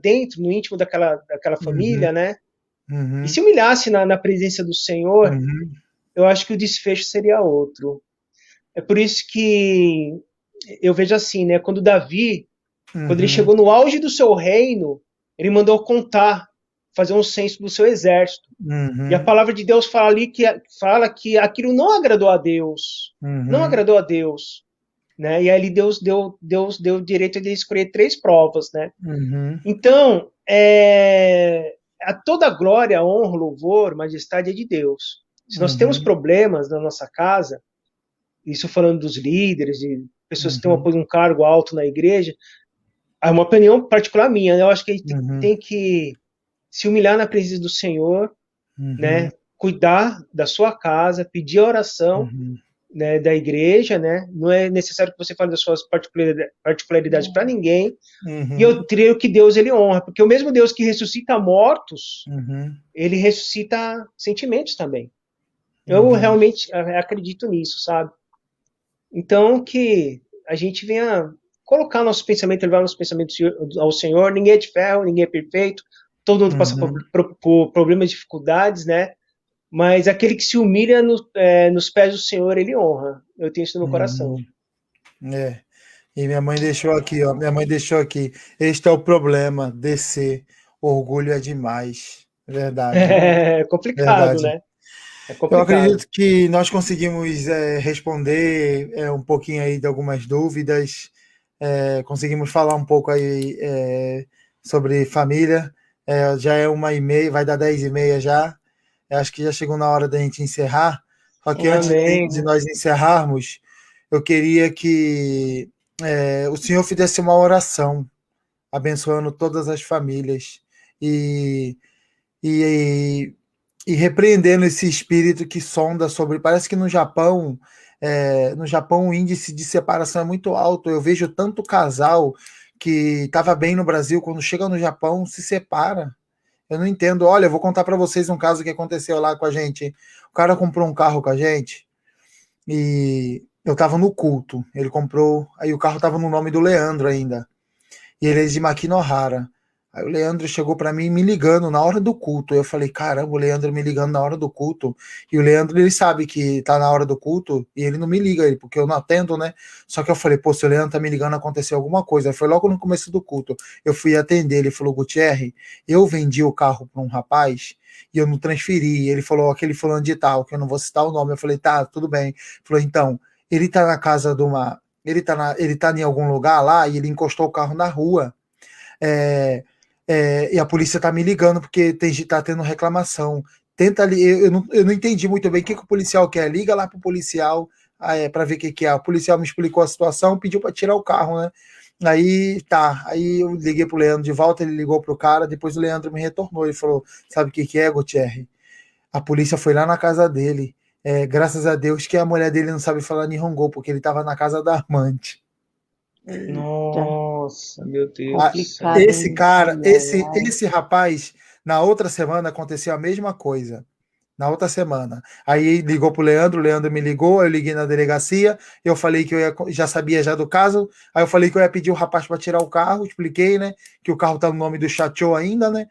dentro, no íntimo daquela família, né? E se humilhasse na presença do Senhor, eu acho que o desfecho seria outro. É por isso que eu vejo assim, né? Quando Davi, quando ele chegou no auge do seu reino, ele mandou contar fazer um censo do seu exército. Uhum. E a palavra de Deus fala que aquilo não agradou a Deus. Não agradou a Deus. Né? E aí Deus deu o direito de escolher 3 provas. Né? Então, a toda glória, honra, louvor, majestade é de Deus. Se nós temos problemas na nossa casa, isso falando dos líderes, de pessoas que têm um cargo alto na igreja, é uma opinião particular minha, né? Eu acho que a gente tem que se humilhar na presença do Senhor, né? Cuidar da sua casa, pedir a oração, né, da igreja, né? Não é necessário que você fale das suas particularidades para ninguém. E eu creio que Deus, ele honra, porque o mesmo Deus que ressuscita mortos, ele ressuscita sentimentos também. Eu realmente acredito nisso, sabe? Então, que a gente venha colocar nosso pensamento, levar nossos pensamentos ao Senhor. Ninguém é de ferro, ninguém é perfeito, todo mundo passa por problemas, dificuldades, né? Mas aquele que se humilha nos pés do Senhor, ele honra. Eu tenho isso no coração. E minha mãe deixou aqui, ó. Minha mãe deixou aqui. Este é o problema, descer. Orgulho é demais. Verdade. É complicado, né? É complicado. Eu acredito que nós conseguimos responder um pouquinho aí de algumas dúvidas. Conseguimos falar um pouco aí sobre família. Já é 1h30, vai dar 10h30 já. Eu acho que já chegou na hora da gente encerrar. Só que antes de nós encerrarmos, eu queria que o senhor fizesse uma oração, abençoando todas as famílias e repreendendo esse espírito que sonda sobre... Parece que no Japão o índice de separação é muito alto. Eu vejo tanto casal que estava bem no Brasil, quando chega no Japão, se separa. Eu não entendo. Olha, eu vou contar para vocês um caso que aconteceu lá com a gente. O cara comprou um carro com a gente e eu estava no culto. Ele comprou, aí o carro estava no nome do Leandro ainda. E ele é de Makinohara. Aí o Leandro chegou para mim me ligando na hora do culto. Eu falei, caramba, o Leandro me ligando na hora do culto. E o Leandro, ele sabe que tá na hora do culto e ele não me liga, porque eu não atendo, né? Só que eu falei, pô, se o Leandro tá me ligando, aconteceu alguma coisa. Aí foi logo no começo do culto. Eu fui atender, ele falou, Gutierre, eu vendi o carro para um rapaz e eu não transferi. Ele falou, aquele fulano de tal, que eu não vou citar o nome. Eu falei, tá, tudo bem. Ele falou, então, ele tá na casa de uma... Ele tá em algum lugar lá e ele encostou o carro na rua. E a polícia tá me ligando porque tá tendo reclamação. Tenta ali, eu não entendi muito bem o que o policial quer. Liga lá pro policial para ver o que é. O policial me explicou a situação, pediu para tirar o carro, né? Aí eu liguei pro Leandro de volta, ele ligou pro cara, depois o Leandro me retornou, ele falou, sabe o que é, Gutierre? A polícia foi lá na casa dele, graças a Deus que a mulher dele não sabe falar Nihongo, porque ele tava na casa da amante. Nossa, meu Deus. Esse cara, esse rapaz, na outra semana aconteceu a mesma coisa. Na outra semana. Aí ligou pro Leandro, o Leandro me ligou, eu liguei na delegacia, eu falei que já sabia já do caso, aí eu falei que eu ia pedir o rapaz para tirar o carro, expliquei, né, que o carro tá no nome do Chateau ainda, né,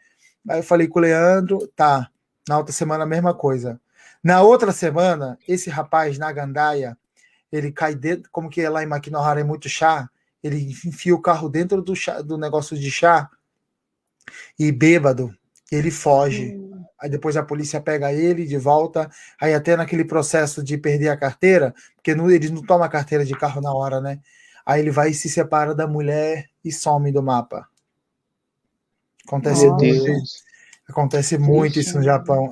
aí eu falei com o Leandro, tá, na outra semana a mesma coisa. Na outra semana, esse rapaz, na gandaia, ele cai dentro, como que lá em Makinohara é muito chá, ele enfia o carro dentro do negócio de chá e bêbado, ele foge. Aí depois a polícia pega ele de volta, aí até naquele processo de perder a carteira, porque eles não tomam a carteira de carro na hora, né? Aí ele vai e se separa da mulher e some do mapa. Acontece muito isso no Japão.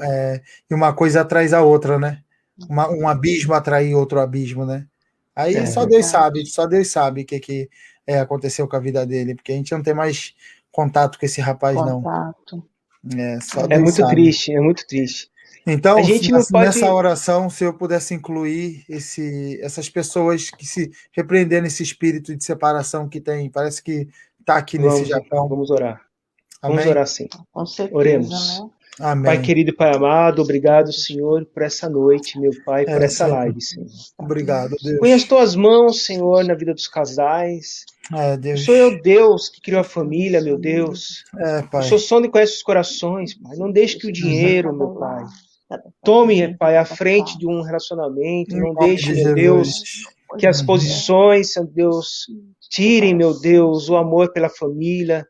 E uma coisa atrás a outra, né? Um abismo atrai outro abismo, né? Aí só Deus sabe o que aconteceu com a vida dele, porque a gente não tem mais contato com esse rapaz, não. É muito triste, é muito triste. Então, a gente não pode... nessa oração, se eu pudesse incluir essas pessoas que se repreendendo esse espírito de separação que tem, parece que está aqui nesse Japão. Vamos orar. Amém? Vamos orar sim. Com certeza, oremos. Né? Amém. Pai querido e Pai amado, obrigado, Senhor, por essa noite, meu Pai, por essa live, Senhor. Obrigado, Deus. Põe as tuas mãos, Senhor, na vida dos casais. Deus. Sou eu, Deus, que criou a família, meu Deus. Pai. O Senhor sonda e conhece os corações, Pai. Não deixe que o dinheiro, meu Pai, tome, Pai, a frente de um relacionamento. Não deixe, meu Deus, que as posições, meu Deus, tirem, meu Deus, o amor pela família,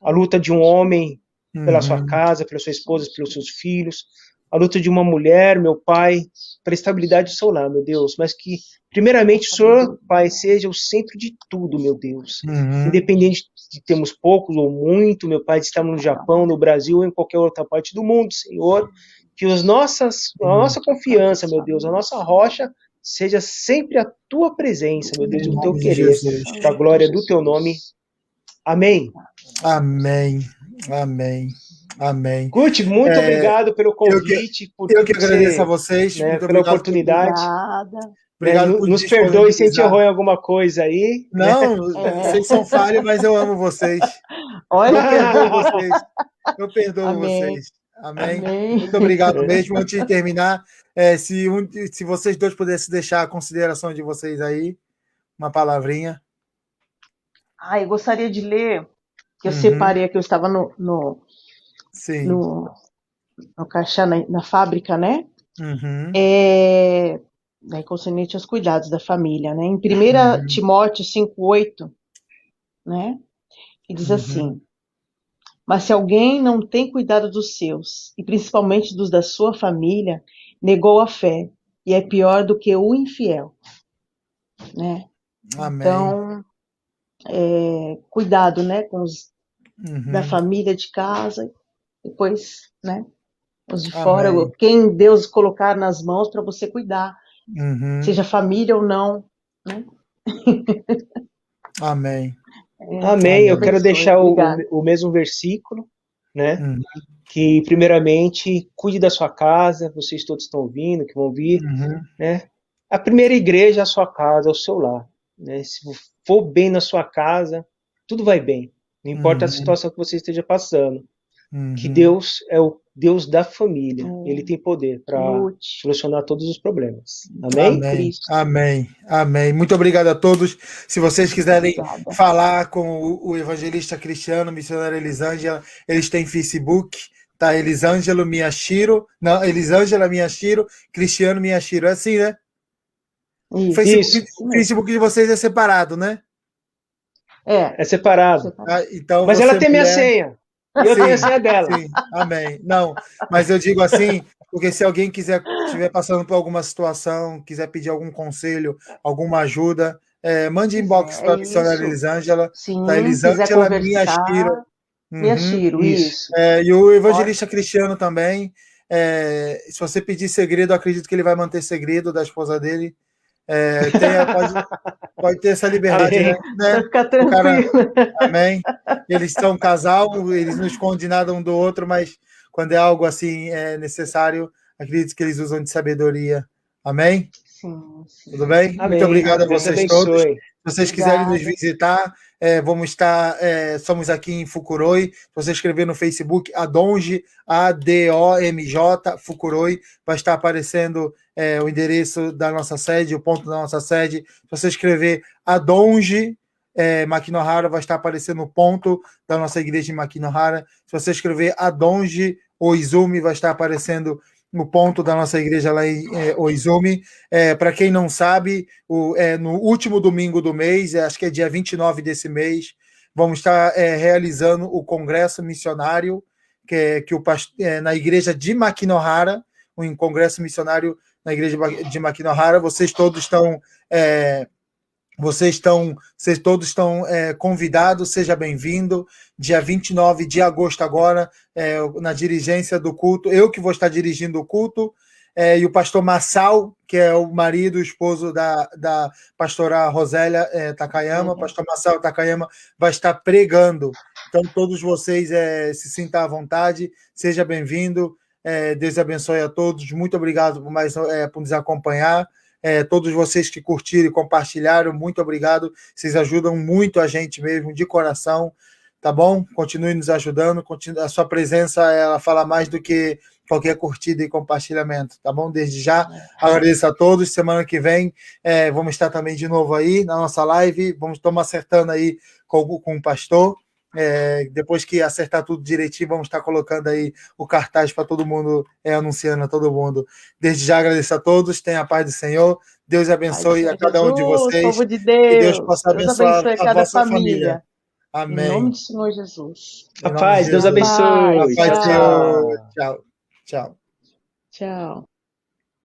a luta de um homem pela sua casa, pela sua esposa, pelos seus filhos, a luta de uma mulher, meu Pai, pela estabilidade do seu lar, meu Deus, mas que, primeiramente, o Senhor, Pai, seja o centro de tudo, meu Deus, independente de termos poucos ou muito, meu Pai, de estarmos no Japão, no Brasil ou em qualquer outra parte do mundo, Senhor, que a nossa confiança, meu Deus, a nossa rocha, seja sempre a tua presença, meu Deus, e o teu querer, para a glória do teu nome. Amém. Amém. Amém. Amém. Guti, muito obrigado pelo convite. Eu que agradeço a vocês, né, pela oportunidade. Obrigado por nos perdoe se a gente errou em alguma coisa aí. Não, vocês são falhos, mas eu amo vocês. Olha, eu perdoo vocês. Eu perdoo vocês. Amém? Muito obrigado mesmo. Antes de terminar, se vocês dois pudessem deixar a consideração de vocês aí, uma palavrinha. Eu gostaria de ler, que eu separei aqui, eu estava no caixão, na fábrica, né? Concernente aos cuidados da família, né? Em 1 Timóteo 5:8, né? Que diz assim: mas se alguém não tem cuidado dos seus, e principalmente dos da sua família, negou a fé, e é pior do que o infiel, né? Amém. Então, cuidado, né, com os da família, de casa, depois, né, os de fora, quem Deus colocar nas mãos para você cuidar, seja família ou não, né? Amém. Amém. Eu quero deixar o mesmo versículo, né? Que, primeiramente, cuide da sua casa, vocês todos estão ouvindo, que vão ouvir, né? A primeira igreja é a sua casa, é o seu lar, né? Se for bem na sua casa, tudo vai bem. Não importa a situação que você esteja passando. Que Deus é o Deus da família. Ele tem poder para solucionar todos os problemas. Amém? Amém. Amém. Amém. Muito obrigado a todos. Se vocês quiserem falar com o evangelista Cristiano, missionário Elisângela, eles têm Facebook, tá? Elisângela Miyashiro. Não, Elisângela Miyashiro, Cristiano Miyashiro. É assim, né? O Facebook de vocês é separado, né? É separado. Então, mas ela tem minha senha. E eu tenho a senha dela. Sim, amém. Não, mas eu digo assim, porque se alguém estiver passando por alguma situação, quiser pedir algum conselho, alguma ajuda, mande inbox para a missionária Elisângela. Sim, tá? Elisângela Miyashiro. Miyashiro, isso. E o evangelista Cristiano também. Se você pedir segredo, eu acredito que ele vai manter segredo da esposa dele. Pode ter essa liberdade, né? Vai ficar tranquilo. Amém. Eles são um casal, eles não escondem nada um do outro, mas quando é algo assim necessário, acredito que eles usam de sabedoria. Amém? Sim. Tudo bem? Amém. Muito obrigado a vocês todos. Se vocês quiserem nos visitar, vamos estar, somos aqui em Fukuroi. Se você escrever no Facebook, Adonj, ADOMJ, Fukuroi, vai estar aparecendo o endereço da nossa sede, o ponto da nossa sede. Se você escrever Adonj, Makinohara, vai estar aparecendo o ponto da nossa igreja em Makinohara. Se você escrever Adonj Oizumi, vai estar aparecendo no ponto da nossa igreja lá em Oizumi. Para quem não sabe, no último domingo do mês, acho que é dia 29 desse mês, vamos estar realizando o congresso missionário na igreja de Makinohara, um congresso missionário na igreja de Makinohara. Vocês todos estão convidados, seja bem-vindo. Dia 29 de agosto agora, na dirigência do culto, eu que vou estar dirigindo o culto, e o pastor Massal, que é o marido, o esposo da pastora Rosélia Takayama, o pastor Massal Takayama vai estar pregando. Então, todos vocês se sintam à vontade, seja bem-vindo, Deus abençoe a todos, muito obrigado por nos acompanhar. Todos vocês que curtiram e compartilharam, muito obrigado, vocês ajudam muito a gente mesmo, de coração, tá bom? Continue nos ajudando, a sua presença, ela fala mais do que qualquer curtida e compartilhamento, tá bom? Desde já, agradeço a todos, semana que vem vamos estar também de novo aí na nossa live, estamos acertando aí com o pastor, depois que acertar tudo direitinho, vamos estar colocando aí o cartaz para todo mundo, anunciando a todo mundo. Desde já agradeço a todos, tenha a paz do Senhor, Deus abençoe a cada um de vocês, povo de Deus. Que Deus possa abençoar a cada vossa família. Amém. Em nome do Senhor Jesus. A paz, Deus abençoe. A paz, Senhor. Tchau. Tchau. Tchau.